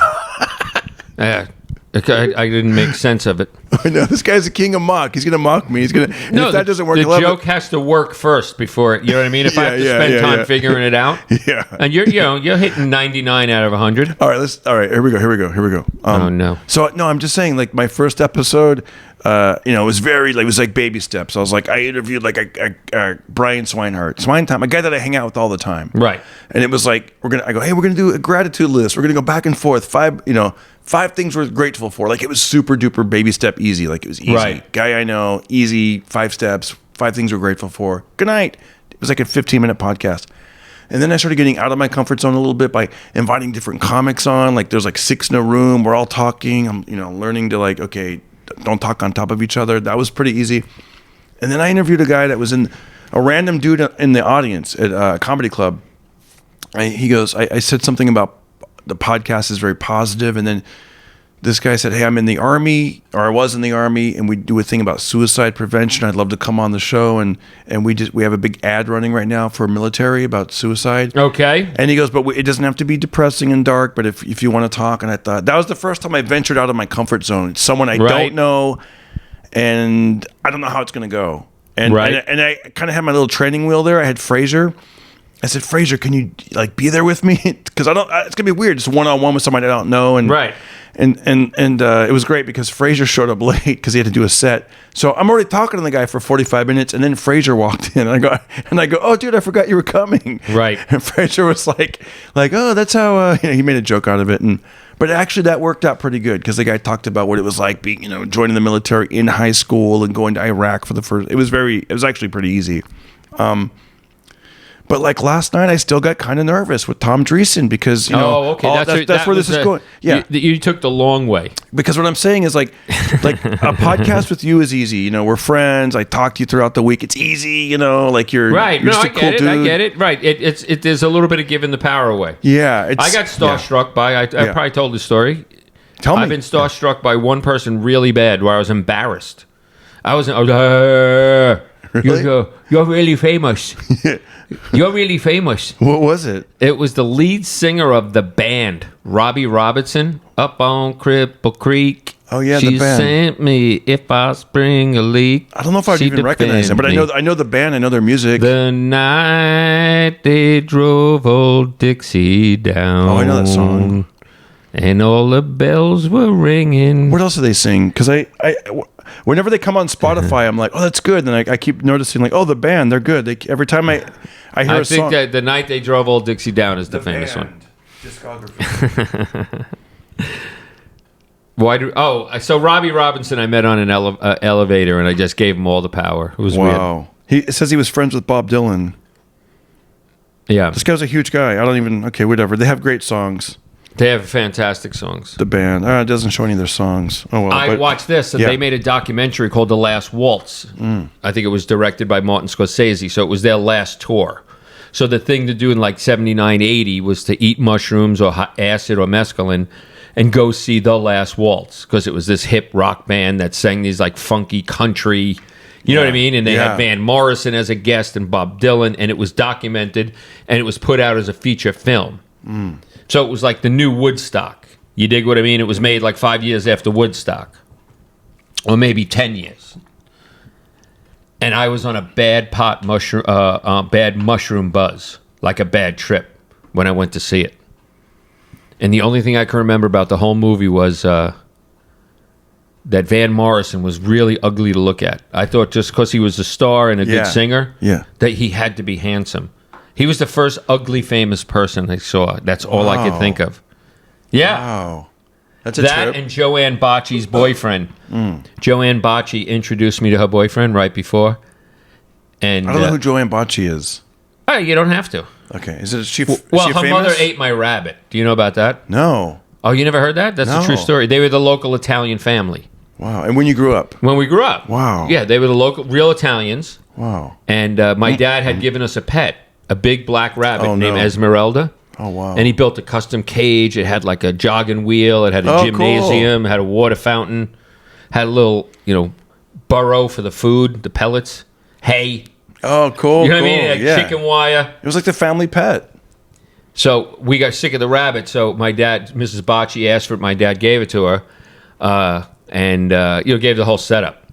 Yeah, I didn't make sense of it. I know this guy's a king of mock. He's gonna mock me. He's gonna. And if that doesn't work, the he'll have joke has to work first before you know what I mean. If I have to spend time figuring it out, Yeah. and you're hitting 99 out of 100. All right. Here we go. Oh no. So no, I'm just saying, like my first episode, it was very like it was like baby steps. I was like, I interviewed like a Brian Swinehart, a guy that I hang out with all the time. Right. And it was like we're gonna do a gratitude list. We're gonna go back and forth. Five things we're grateful for. Like it was super duper baby step easy. Like it was easy. Right. Guy I know, easy, 5 steps, 5 things we're grateful for. Good night. It was like a 15-minute podcast. And then I started getting out of my comfort zone a little bit by inviting different comics on. Like there's like 6 in a room. We're all talking. I'm, learning to like, okay, don't talk on top of each other. That was pretty easy. And then I interviewed a guy that was a random dude in the audience at a comedy club. He goes, I said something about the podcast is very positive, and then this guy said, hey, I'm in the Army, or I was in the Army, and we do a thing about suicide prevention. I'd love to come on the show, and we have a big ad running right now for military about suicide. Okay. And he goes, but it doesn't have to be depressing and dark, but if you want to talk. And I thought, that was the first time I ventured out of my comfort zone. It's someone I don't know, and I don't know how it's going to go. And I kind of had my little training wheel there. I had Fraser. I said, Fraser, can you like be there with me? Because it's gonna be weird, just one-on-one with somebody I don't know. And it was great because Fraser showed up late because he had to do a set. So I'm already talking to the guy for 45 minutes, and then Fraser walked in, and I go, oh, dude, I forgot you were coming. Right. And Fraser was like, oh, that's how he made a joke out of it, but actually that worked out pretty good because the guy talked about what it was like being, joining the military in high school and going to Iraq for the first. It was actually pretty easy. But like last night, I still got kind of nervous with Tom Dreesen because that's where this is going. Yeah, you took the long way. Because what I'm saying is like a podcast with you is easy. We're friends. I talk to you throughout the week. It's easy. Like you're right. You're No, just I a cool get it. dude. I get it. Right. There's a little bit of giving the power away. Yeah, I got starstruck by. I probably told the story. Tell me. I've been starstruck by one person really bad where I was embarrassed. Really? You're really famous. You're really famous. What was it? It was the lead singer of the band, Robbie Robertson, up on Cripple Creek. Oh yeah, she the band. sent me if I spring a leak. I don't know if I'd even recognize them, but I know the band. I know their music. The night they drove old Dixie down. Oh, I know that song. And all the bells were ringing. What else do they sing? Because whenever they come on Spotify, I'm like, oh, that's good. And I keep noticing, like, oh, the band, they're good. Every time I hear a song. I think that the night they drove old Dixie down is the famous one. Discography. So Robbie Robinson I met on an elevator, and I just gave him all the power. It was weird. It says he was friends with Bob Dylan. Yeah. This guy's a huge guy. Okay, whatever. They have great songs. They have fantastic songs. The band. It doesn't show any of their songs. Oh, well. I watched this, and they made a documentary called The Last Waltz. I think it was directed by Martin Scorsese, so it was their last tour. So the thing to do in like 79, 80 was to eat mushrooms or acid or mescaline and go see The Last Waltz, because it was this hip rock band that sang these like funky country, you know what I mean? And they had Van Morrison as a guest and Bob Dylan, and it was documented, and it was put out as a feature film. So it was like the new Woodstock. You dig what I mean? It was made like 5 years after Woodstock. Or maybe 10 years. And I was on a bad mushroom buzz. Like a bad trip when I went to see it. And the only thing I can remember about the whole movie was that Van Morrison was really ugly to look at. I thought just because he was a star and a good singer, that he had to be handsome. He was the first ugly famous person I saw. That's all I could think of. Yeah. Wow. That's a that trip. and Joanne Bocci's boyfriend. Joanne Bocci introduced me to her boyfriend right before. And I don't know who Joanne Bocci is. Oh, you don't have to. Okay. Is she her famous? mother ate my rabbit. Do you know about that? No. Oh, you never heard that? That's a true story. They were the local Italian family. Wow. And when you grew up? When we grew up. Wow. Yeah, they were the local, real Italians. Wow. And my dad had given us a pet, a big black rabbit named Esmeralda. Oh, wow. And he built a custom cage. It had like a jogging wheel. It had a gymnasium. It had a water fountain. Had a little, burrow for the food, the pellets, hay. Oh, cool. You know what I mean? Like chicken wire. It was like the family pet. So we got sick of the rabbit. So my dad, Mrs. Bocci, asked for it. My dad gave it to her. and gave the whole setup.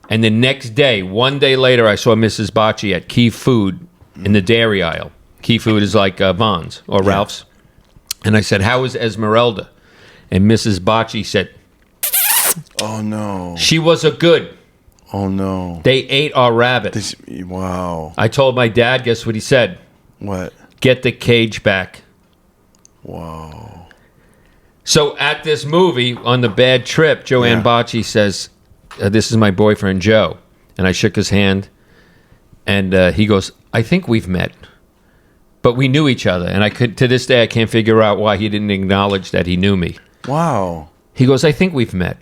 And the next day, one day later, I saw Mrs. Bocci at Key Food in the dairy aisle. Key Food is like Vons or Ralph's. And I said, "How is Esmeralda?" And Mrs. Bocci said, "Oh no, she was a good." Oh no, they ate our rabbit. Wow. I told my dad. Guess what he said? What? Get the cage back. Wow. So at this movie on the bad trip, Joanne Bocci says, "This is my boyfriend Joe," and I shook his hand, and he goes, "I think we've met." But we knew each other, and to this day I can't figure out why he didn't acknowledge that he knew me. Wow. He goes, "I think we've met."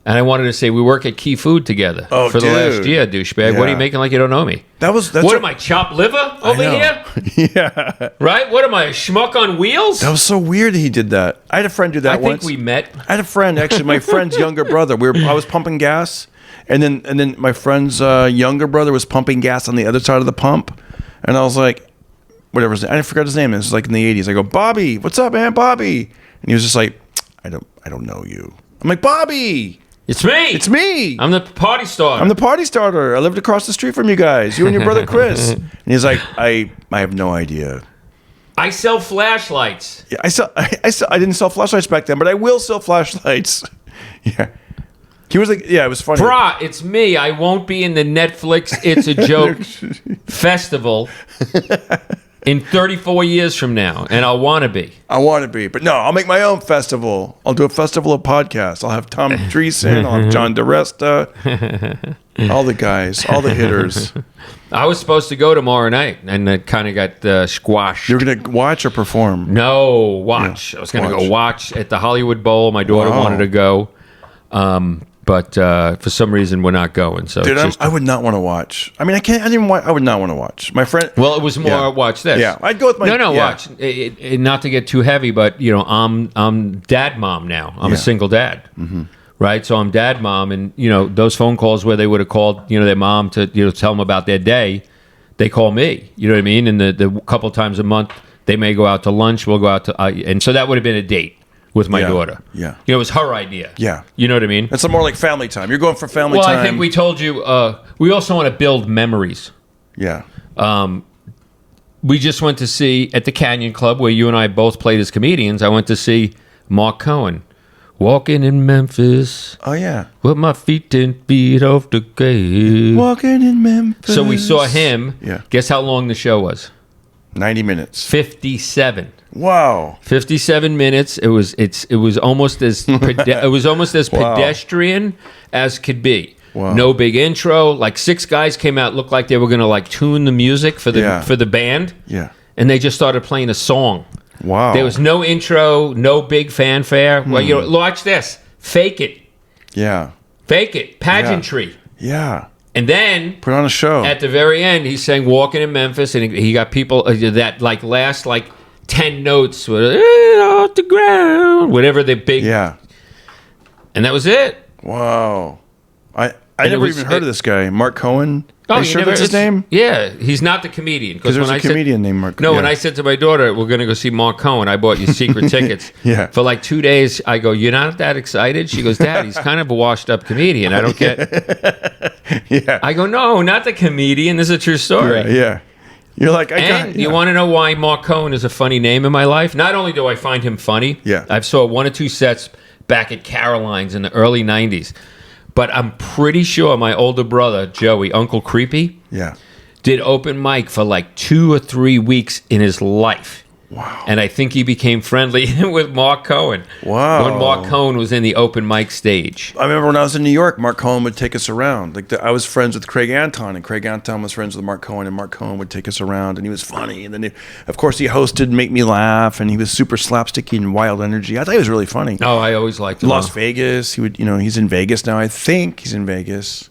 And I wanted to say, we work at Key Food together for the last year, douchebag. Yeah. What are you making like you don't know me? What am I, chopped liver over here? Yeah. Right? What am I, a schmuck on wheels? That was so weird that he did that. I had a friend do that once. I think we met. I had a friend, actually, my friend's younger brother. I was pumping gas, and then my friend's younger brother was pumping gas on the other side of the pump. And I was like, whatever his name, I forgot his name. It was like in the 80s. I go, "Bobby, what's up, man, Bobby?" And he was just like, I don't know you. I'm like, "Bobby, it's me. It's me. I'm the party starter. I'm the party starter. I lived across the street from you guys. You and your brother Chris." And he's like, I have no idea. I sell flashlights. Yeah, I didn't sell flashlights back then, but I will sell flashlights. Yeah. He was like, yeah, it was funny. Brah, it's me. I won't be in the Netflix It's a Joke festival in 34 years from now, and I'll want to be. I want to be. But no, I'll make my own festival. I'll do a festival of podcasts. I'll have Tom Dreesen. I'll have John DiResta. All the guys. All the hitters. I was supposed to go tomorrow night, and it kind of got squashed. You're going to watch or perform? No, watch. Yeah, I was going to go watch at the Hollywood Bowl. My daughter wanted to go. But for some reason, we're not going. So, dude, I would not want to watch. I mean, I can't. I didn't. I would not want to watch. My friend. Well, it was more watch this. Yeah, I'd go with my. Watch. Not to get too heavy, but I'm dad mom now. I'm a single dad, right? So I'm dad mom, and those phone calls where they would have called their mom to tell them about their day, they call me. You know what I mean? And the couple times a month they may go out to lunch. We'll go out to, and so that would have been a date with my daughter. Yeah. It was her idea. Yeah. You know what I mean? It's more like family time. You're going for family time. Well, I think we told you, we also want to build memories. Yeah. We just went to see, at the Canyon Club, where you and I both played as comedians, I went to see Mark Cohen. Walking in Memphis. Oh, yeah. With my feet 10 feet off the gate. Walking in Memphis. So we saw him. Yeah. Guess how long the show was? 90 minutes. 57. Wow. 57 minutes. It was almost as pedestrian as could be. Wow. No big intro. Like 6 guys came out, looked like they were going to like tune the music for the band. Yeah. And they just started playing a song. Wow. There was no intro, no big fanfare. Well, watch this. Fake it. Yeah. Fake it. Pageantry. Yeah. And then put on a show. At the very end, he's saying "Walking in Memphis," and he got people that like last like 10 notes with off the ground, whatever the big. Yeah. And that was it. Wow. I never even heard of this guy, Mark Cohen. Oh, Are you sure that's his name? Yeah, he's not the comedian. Because there's a comedian named Mark. No, when I said to my daughter, "We're going to go see Mark Cohen," I bought you secret tickets. Yeah. For like 2 days, I go, "You're not that excited?" She goes, "Dad, he's kind of a washed-up comedian. I don't get." Yeah. I go, "No, not the comedian. This is a true story." Yeah. You're like, you want to know why Mark Cohen is a funny name in my life? Not only do I find him funny, I've saw 1 or 2 sets back at Caroline's in the early 90s. But I'm pretty sure my older brother, Joey, Uncle Creepy, did open mic for like 2 or 3 weeks in his life. Wow. And I think he became friendly with Mark Cohen. Wow. When Mark Cohen was in the open mic stage. I remember when I was in New York, Mark Cohen would take us around. I was friends with Craig Anton, and Craig Anton was friends with Mark Cohen, and Mark Cohen would take us around, and he was funny. And then, of course, he hosted Make Me Laugh, and he was super slapsticky and wild energy. I thought he was really funny. Oh, I always liked him. Las Vegas. He would, he's in Vegas now. I think he's in Vegas.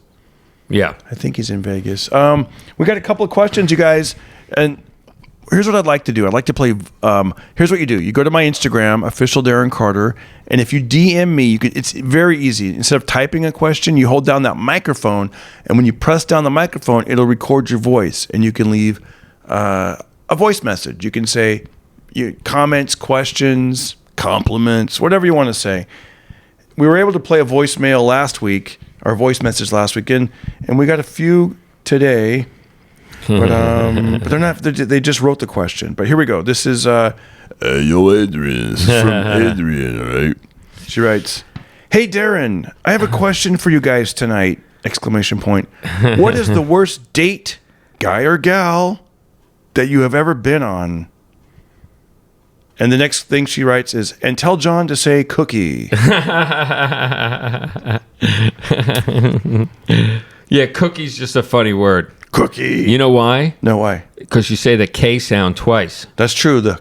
Yeah. I think he's in Vegas. We got a couple of questions, you guys, and here's what I'd like to do. I'd like to play. Here's what you do. You go to my Instagram, official Darren Carter, and if you DM me, it's very easy. Instead of typing a question, you hold down that microphone, and when you press down the microphone, it'll record your voice, and you can leave a voice message. You can say comments, questions, compliments, whatever you want to say. we were able to play a voicemail last week, our voice message last week, and we got a few today, but they're not. They just wrote the question. But here we go. This is yo, Adrian. This is from Adrian. All right. She writes, "Hey Darren, I have a question for you guys tonight! Exclamation point. What is the worst date, guy or gal, that you have ever been on?" And the next thing she writes is, "And tell John to say cookie." Yeah, cookie's just a funny word. Cookie. You know why? No, why? Because you say the K sound twice. That's true. The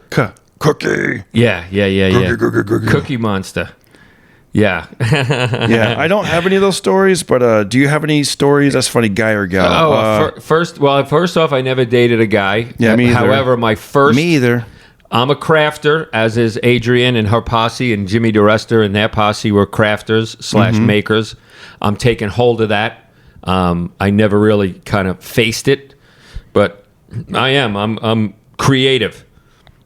cookie. Yeah. Cookie. Cookie monster. Yeah. Yeah, I don't have any of those stories, but do you have any stories? That's funny, guy or gal. First off, I never dated a guy. Yeah, me either. However, me either. I'm a crafter, as is Adrian and her posse, and Jimmy DiResta and their posse were crafters / makers. I'm taking hold of that. I never really kind of faced it, but I am. I'm creative.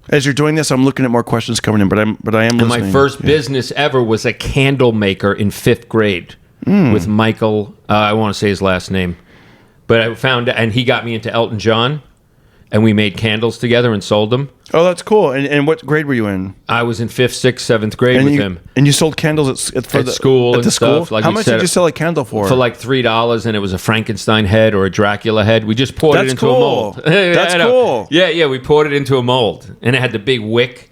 As you're doing this, I'm looking at more questions coming in, but I am listening. And my first business ever was a candle maker in 5th grade with Michael. I want to say his last name, but I found, and he got me into Elton John, and we made candles together and sold them. Oh, that's cool. And what grade were you in? I was in 5th, 6th, 7th grade with him. And you sold candles at school and stuff. Like, how much did you sell a candle for? For like $3, and it was a Frankenstein head or a Dracula head. We just poured it into a mold. That's cool. Yeah, we poured it into a mold, and it had the big wick,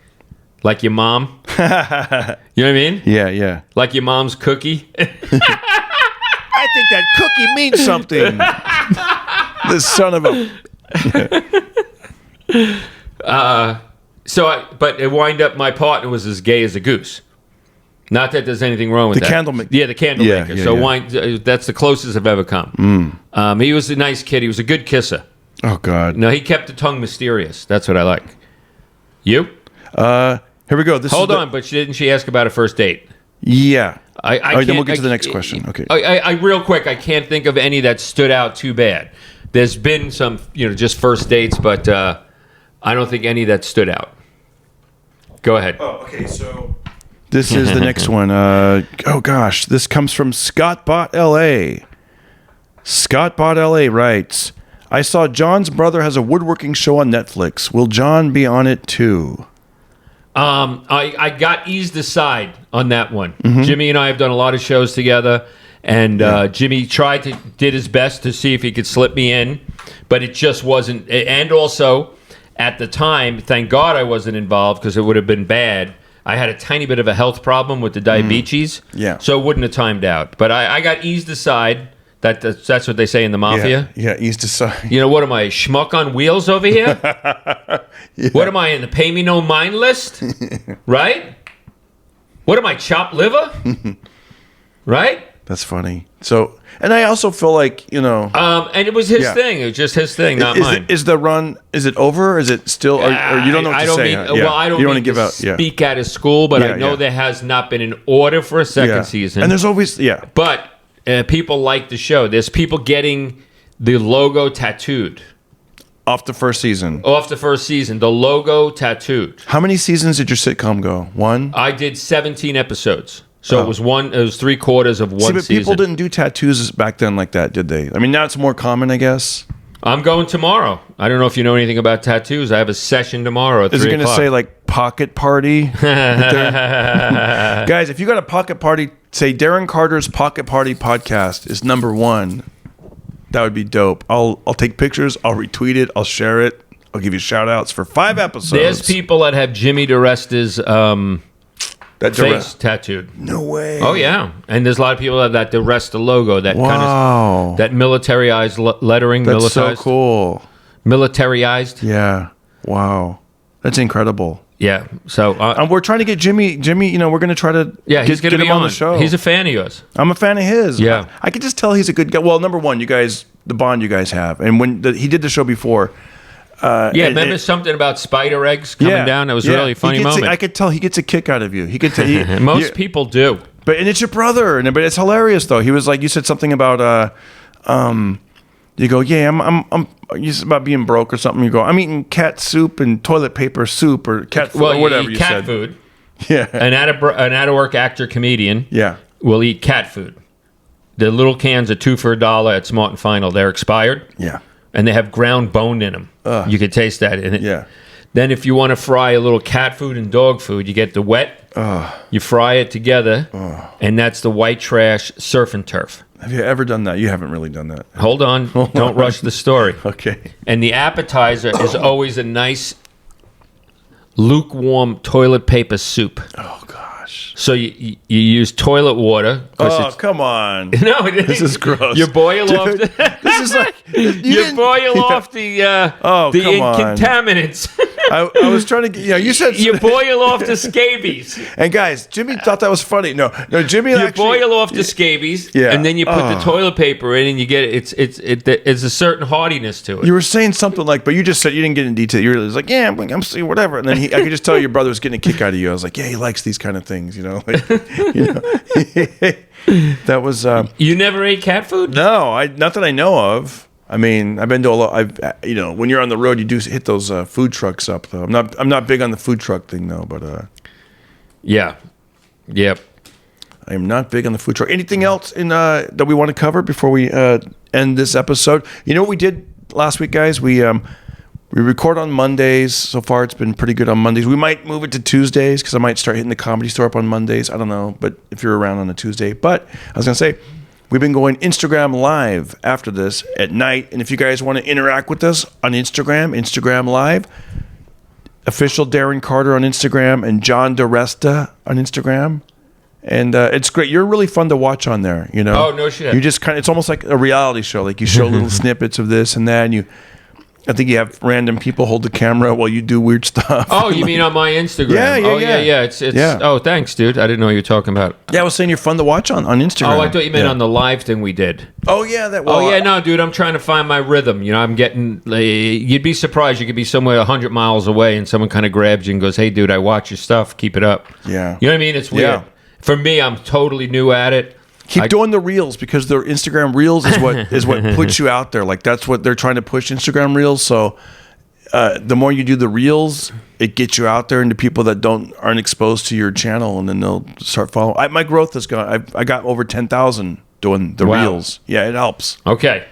like your mom. You know what I mean? Yeah. Like your mom's cookie. I think that cookie means something. The son of a... But it wind up, my partner was as gay as a goose. Not that there's anything wrong with the that. Candle maker. Yeah, the candle maker. Yeah. That's the closest I've ever come. He was a nice kid. He was a good kisser. Oh, God. No, he kept the tongue mysterious. That's what I like. You? Here we go. Hold on, but didn't she ask about a first date? Yeah. I then we'll get to the next question. Okay. I real quick, I can't think of any that stood out too bad. There's been some, just first dates, but I don't think any that stood out. Go ahead. Oh, okay. So this is the next one. Oh gosh, this comes from ScottBot LA. ScottBot LA writes, "I saw John's brother has a woodworking show on Netflix. Will John be on it too?" I got eased aside on that one. Jimmy and I have done a lot of shows together, and Jimmy did his best to see if he could slip me in, but it just wasn't. And also, at the time, thank God I wasn't involved, because it would have been bad. I had a tiny bit of a health problem with the diabetes, so it wouldn't have timed out. But I got eased aside. That's what they say in the mafia. Yeah, eased aside. What am I, a schmuck on wheels over here? What am I, in the pay me no mind list? Right? What am I, chopped liver? Right? That's funny. So, and I also feel like, and it was his thing. It was just his thing, not mine. Is the run, is it over? Is it still, or you don't know what to say? Well, I don't want to speak out of school, but I know there has not been an order for a second season. And there's always, But people like the show. There's people getting the logo tattooed. Off the first season. The logo tattooed. How many seasons did your sitcom go? One? I did 17 episodes. So it was 3/4 of one season. But people didn't do tattoos back then like that, did they? I mean, now it's more common, I guess. I'm going tomorrow. I don't know if you know anything about tattoos. I have a session tomorrow at 3 o'clock. Is it going to say, like, pocket party? Guys, if you got a pocket party, say Darren Carter's Pocket Party Podcast is #1. That would be dope. I'll take pictures. I'll retweet it. I'll share it. I'll give you shout-outs for 5 episodes. There's people that have Jimmy DiResta's face tattooed. No way. Oh, yeah. And there's a lot of people that have that DiResta logo, that kind of that militarized lettering. That's so cool. Militarized. Yeah. Wow. That's incredible. Yeah. So we're trying to get Jimmy, we're going to try to he's going to be him on the show. He's a fan of yours. I'm a fan of his. Yeah. I could just tell he's a good guy. Well, #1, you guys, the bond you guys have. And when he did the show before. Remember something about spider eggs coming down? That was a really funny moment. I could tell he gets a kick out of you. He could tell. Most people do. And it's your brother. But it's hilarious, though. He was like, you said something about, you go, I'm you said about being broke or something. You go, I'm eating cat soup and toilet paper soup or cat food or whatever you cat said. Food. Yeah. An out of work actor comedian. Yeah. will eat cat food. The little cans are 2 for $1 at Smart and Final. They're expired. Yeah. And they have ground bone in them. You can taste that in it. Yeah. Then if you want to fry a little cat food and dog food, you get the wet. You fry it together, and that's the white trash surf and turf. Have you ever done that? You haven't really done that. Hold on. Don't rush the story. Okay. And the appetizer is always a nice lukewarm toilet paper soup. Oh, gosh. So you use toilet water. Oh, come on. No, This is gross. You boil off. This is like... You boil off the come on. contaminants. I was trying to... You said... You boil off the scabies. And guys, Jimmy thought that was funny. No, Jimmy You actually... boil off the scabies, Yeah. and then you put the toilet paper in, and you get it's a certain hardiness to it. You were saying something like, but you just said you didn't get in detail. You were just like, yeah, I'm seeing whatever. And then I could just tell your brother was getting a kick out of you. I was like, yeah, he likes these kind of things, Like, that was. You never ate cat food? No, not that I know of. I mean, I've been to a lot. When you're on the road, you do hit those food trucks up. Though I'm not big on the food truck thing though. But yeah, yep. I am not big on the food truck. Anything else that we want to cover before we end this episode? You know what we did last week, guys? We record on Mondays. So far, it's been pretty good on Mondays. We might move it to Tuesdays because I might start hitting the Comedy Store up on Mondays. I don't know, but if you're around on a Tuesday. But I was going to say, we've been going Instagram Live after this at night. And if you guys want to interact with us on Instagram Live, official Darren Carter on Instagram and John DiResta on Instagram. And it's great. You're really fun to watch on there, Oh, no shit. You just it's almost like a reality show. Like you show little snippets of this and that, and I think you have random people hold the camera while you do weird stuff. Oh, you mean on my Instagram? Yeah. It's Yeah. Oh, thanks, dude. I didn't know what you were talking about. Yeah, I was saying you're fun to watch on Instagram. Oh, I thought you meant on the live thing we did. Oh, yeah. No, dude, I'm trying to find my rhythm. I'm getting... you'd be surprised. You could be somewhere 100 miles away and someone kind of grabs you and goes, hey, dude, I watch your stuff. Keep it up. Yeah. You know what I mean? It's weird. Yeah. For me, I'm totally new at it. Keep doing the reels because their Instagram reels is what puts you out there. Like that's what they're trying to push, Instagram reels. So the more you do the reels, it gets you out there into people that aren't exposed to your channel, and then they'll start following. My growth has gone. I got over 10,000 doing the reels. Yeah, it helps. Okay.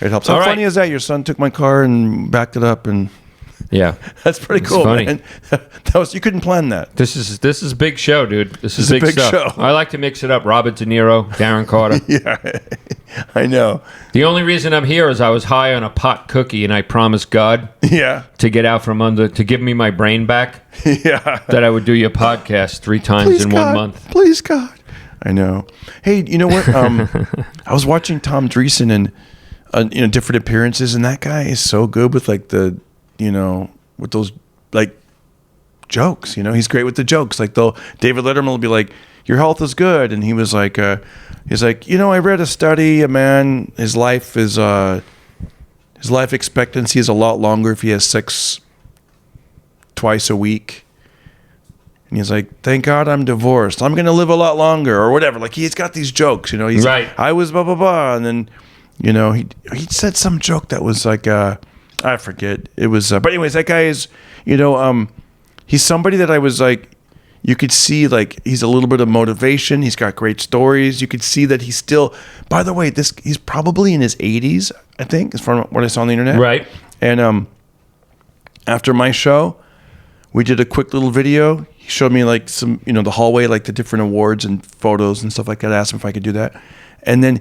It helps. All How right. funny is that? Your son took my car and backed it up, and Yeah. that's pretty It's cool. funny. Man. You couldn't plan that. This is a big show, dude. This is It's a big big stuff. show. I like to mix it up. Robert De Niro, Darren Carter. Yeah, I know. The only reason I'm here is I was high on a pot cookie, and I promised God Yeah, to get out from under, to give me my brain back, yeah. that I would do your podcast 3 times Please, in God. 1 month. Please, God. I know. Hey, you know what? I was watching Tom Dreesen and different appearances, and that guy is so good with like the with those like jokes. He's great with the jokes. Like David Letterman will be like, "Your health is good," and he was like, he's like, I read a study. A man, his life expectancy is a lot longer if he has sex twice a week. And he's like, thank God I'm divorced. I'm going to live a lot longer or whatever. Like he's got these jokes, He's right. I was blah, blah, blah. And then, he said some joke that was like, I forget. It was, but anyways, that guy is, he's somebody that I was like, you could see like he's a little bit of motivation. He's got great stories. You could see that he's still, by the way, he's probably in his 80s, I think, is from what I saw on the internet. Right. And after my show, we did a quick little video. He showed me like some, the hallway, like the different awards and photos and stuff like that. I asked him if I could do that. And then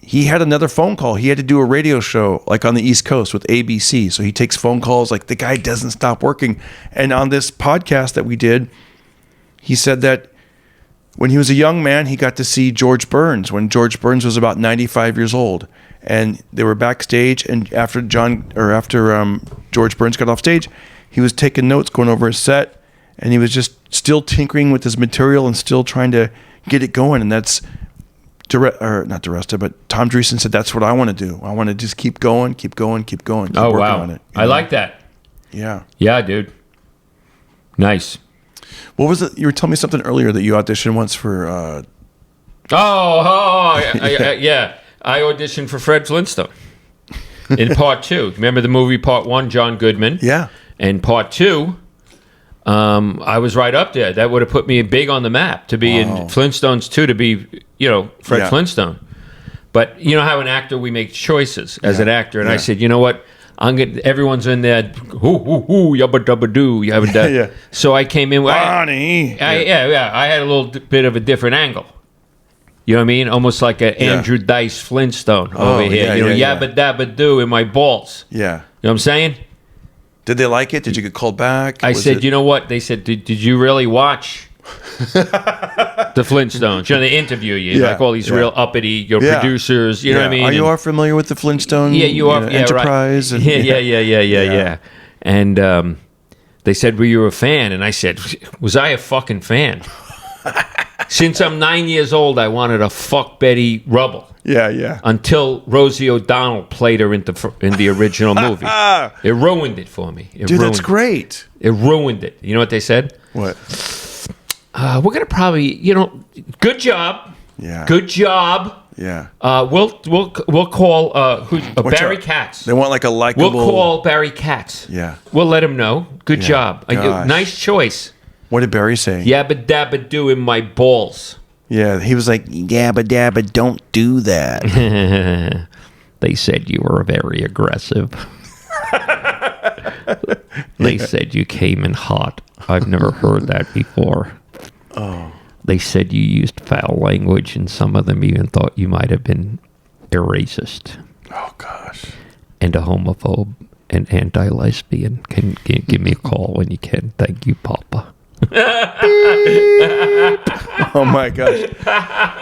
he had another phone call. He had to do a radio show like on the East Coast with ABC. So he takes phone calls. Like the guy doesn't stop working. And on this podcast that we did, he said that when he was a young man, he got to see George Burns when George Burns was about 95 years old. And they were backstage. And after George Burns got off stage, he was taking notes, going over his set, and he was just still tinkering with his material and still trying to get it going. And that's not DiResta, but Tom Dreesen said, that's what I want to do. I want to just keep going, keep working on it. I like that. Yeah. Yeah, dude. Nice. What was it? You were telling me something earlier that you auditioned once for... Yeah. I auditioned for Fred Flintstone in part 2. Remember the movie part 1, John Goodman? Yeah. And part 2, I was right up there. That would have put me big on the map to be in Flintstones 2, to be, Fred Flintstone. But you know how an actor, we make choices as an actor. And I said, you know what? Everyone's in there, yabba dabba doo, yabba dabba. So I came in. Bonnie. I had a little bit of a different angle. You know what I mean? Almost like an Andrew Dice Flintstone over here. Yabba dabba doo in my balls. Yeah. You know what I'm saying? Did they like it? Did you get called back? I said, you know what? They said, did you really watch the Flintstones? They interview you, like all these real uppity producers. You know what I mean? Are you all familiar with the Flintstone? Yeah, you are. Enterprise. Right. Yeah. And they said, were you a fan? And I said, was I a fucking fan? Since I'm 9 years old, I wanted to fuck Betty Rubble. Yeah. Until Rosie O'Donnell played her in the original movie. It ruined it for me. That's great. It ruined it. You know what they said? What? We're going to probably, good job. Yeah. Good job. Yeah. We'll call Barry Katz. They want like a likable. We'll call Barry Katz. Yeah. We'll let him know. Good job. Nice choice. What did Barry say? Yabba dabba do in my balls. Yeah, he was like, yabba dabba, don't do that. They said you were very aggressive. They said you came in hot. I've never heard that before. Oh. They said you used foul language, and some of them even thought you might have been a racist. Oh, gosh. And a homophobe and anti-lesbian. Can give me a call when you can. Thank you, Papa. Oh my gosh.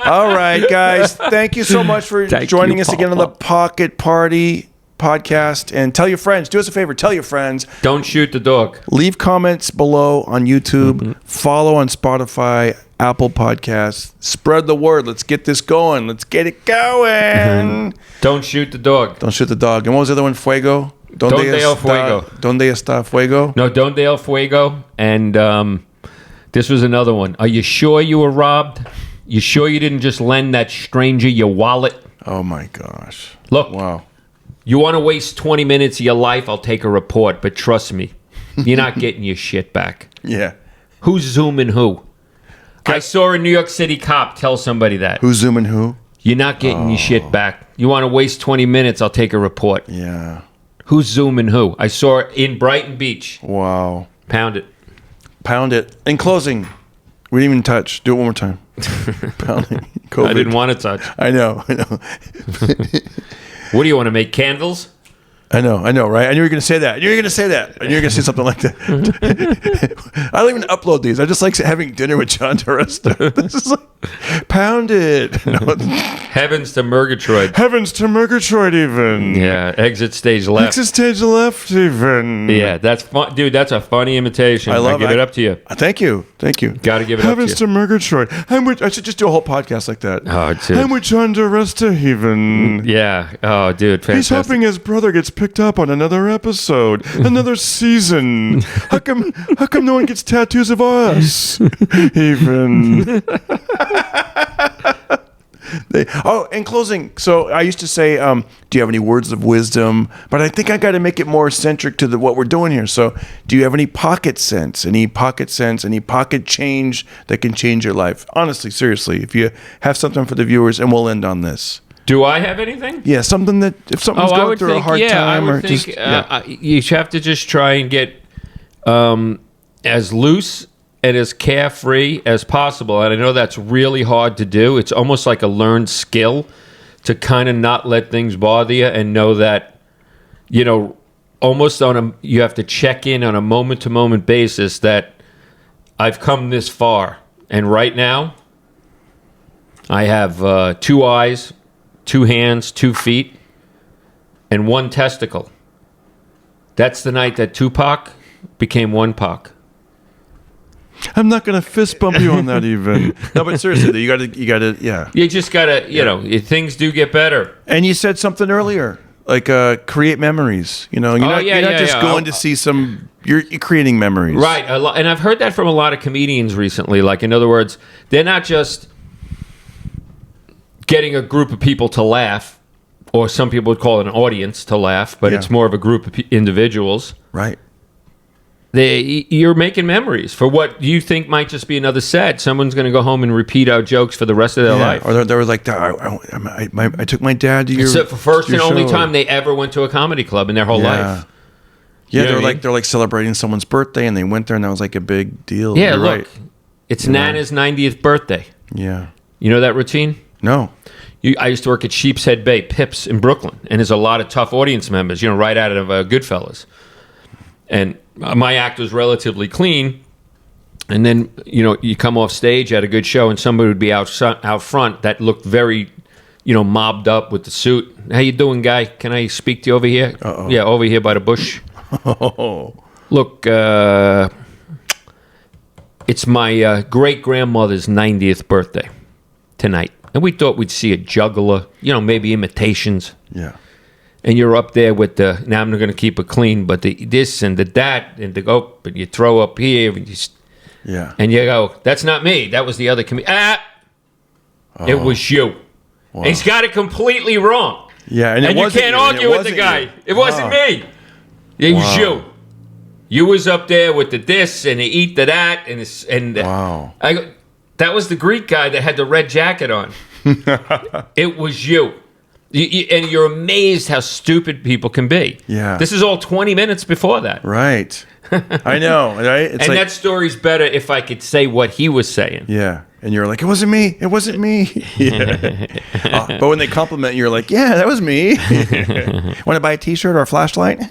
All right, guys. Thank you so much for joining us again on the Pocket Party podcast. And tell your friends. Do us a favor. Tell your friends. Don't shoot the dog. Leave comments below on YouTube. Mm-hmm. Follow on Spotify, Apple Podcasts. Spread the word. Let's get this going. Let's get it going. Mm-hmm. Don't shoot the dog. Don't shoot the dog. And what was the other one? Fuego? Donde el fuego? Donde está fuego? No, donde el fuego. And this was another one. Are you sure you were robbed? You sure you didn't just lend that stranger your wallet? Oh, my gosh. Look. Wow. You want to waste 20 minutes of your life, I'll take a report. But trust me, you're not getting your shit back. Yeah. Who's zooming who? I saw a New York City cop tell somebody that. Who's zooming who? You're not getting your shit back. You want to waste 20 minutes, I'll take a report. Yeah. Who's zooming who? I saw it in Brighton Beach. Wow. Pound it. Pound it. In closing, we didn't even touch. Do it one more time. Pounding. COVID. I didn't want to touch. I know. What do you want to make, candles? I know, right? I knew you were going to say that. I knew you were going to say that. I knew you were going to say something like that. I don't even upload these. I just like having dinner with John DiResta. This is like, pound it. No. Heavens to Murgatroyd. Heavens to Murgatroyd even. Yeah, exit stage left. Exit stage left even. Yeah, that's fun. Dude, that's a funny imitation. I give it up to you. Thank you. Got to give it Heavens up to you. Heavens to Murgatroyd. I should just do a whole podcast like that. Oh, dude. I'm with John DiResta even. Yeah. Oh, dude, fantastic. He's hoping his brother gets picked up on another episode, another season. How come no one gets tattoos of us? Even. In closing, so I used to say, do you have any words of wisdom? But I think I got to make it more centric to what we're doing here. So do you have any pocket sense, any pocket change that can change your life? Honestly, seriously, if you have something for the viewers, and we'll end on this. Do I have anything? Yeah, something that if something's going through a hard time, I would think, you have to just try and get as loose and as carefree as possible. And I know that's really hard to do. It's almost like a learned skill to kind of not let things bother you and know that, almost you have to check in on a moment-to-moment basis that I've come this far. And right now, I have 2 eyes, 2 hands, 2 feet, and 1 testicle. That's the night that Tupac became 1 Pac. I'm not gonna fist bump you on that even. No, but seriously, you gotta, yeah. You just gotta, things do get better. And you said something earlier, like create memories. You're not just going to see some. You're creating memories, right? And I've heard that from a lot of comedians recently. Like, in other words, they're not just getting a group of people to laugh, or some people would call it an audience to laugh, but it's more of a group of individuals. Right. you're making memories for what you think might just be another set. Someone's going to go home and repeat our jokes for the rest of their life. Or they were like, I took my dad to your It's the first and only show. time they ever went to a comedy club in their whole life. Yeah, You know what I mean? they're like celebrating someone's birthday, and they went there, and that was like a big deal. Yeah, You're look, right. it's Nana's 90th birthday. Yeah. You know that routine? No. I used to work at Sheepshead Bay, Pips in Brooklyn, and there's a lot of tough audience members, right out of Goodfellas. And my act was relatively clean, and then you come off stage at a good show, and somebody would be out front that looked very, mobbed up with the suit. How you doing, guy? Can I speak to you over here? Uh-oh. Yeah, over here by the bush. Oh. Look, it's my great-grandmother's 90th birthday tonight. And we thought we'd see a juggler, maybe imitations. Yeah. And you're up there with now I'm going to keep it clean, but the this and the that, and but you throw up here, and and you go, that's not me. That was the other comedian. It was you. Wow. And he's got it completely wrong. Yeah, and you can't argue with the guy. You. It wasn't me. It was you. You was up there with the this and the eat the that and wow. That was the Greek guy that had the red jacket on. It was you. And you're amazed how stupid people can be. Yeah. This is all 20 minutes before that. Right. I know, right? It's and that story's better if I could say what he was saying. Yeah. And you're like, it wasn't me. It wasn't me. Yeah. But when they compliment you, you're like, yeah, that was me. Want to buy a T-shirt or a flashlight?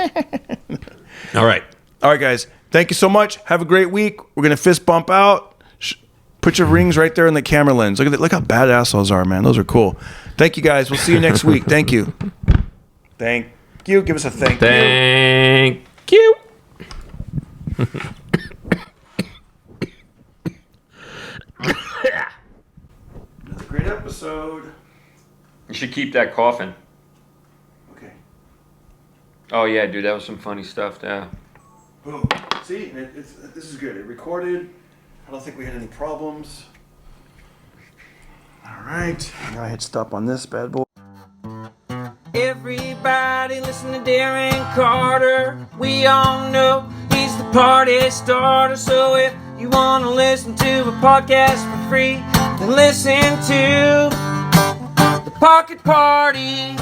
All right. All right, guys. Thank you so much. Have a great week. We're going to fist bump out. Put your rings right there in the camera lens. Look at that. Look how badass those are, man. Those are cool. Thank you, guys. We'll see you next week. Thank you. Thank you. Give us a thank you. Thank you. Another great episode. You should keep that coughing. Okay. Oh, yeah, dude. That was some funny stuff there. Boom. See, this is good. It recorded. I don't think we had any problems. All right. Now I hit stop on this bad boy. Everybody listen to Darren Carter. We all know he's the party starter. So if you want to listen to a podcast for free, then listen to The Pocket Party.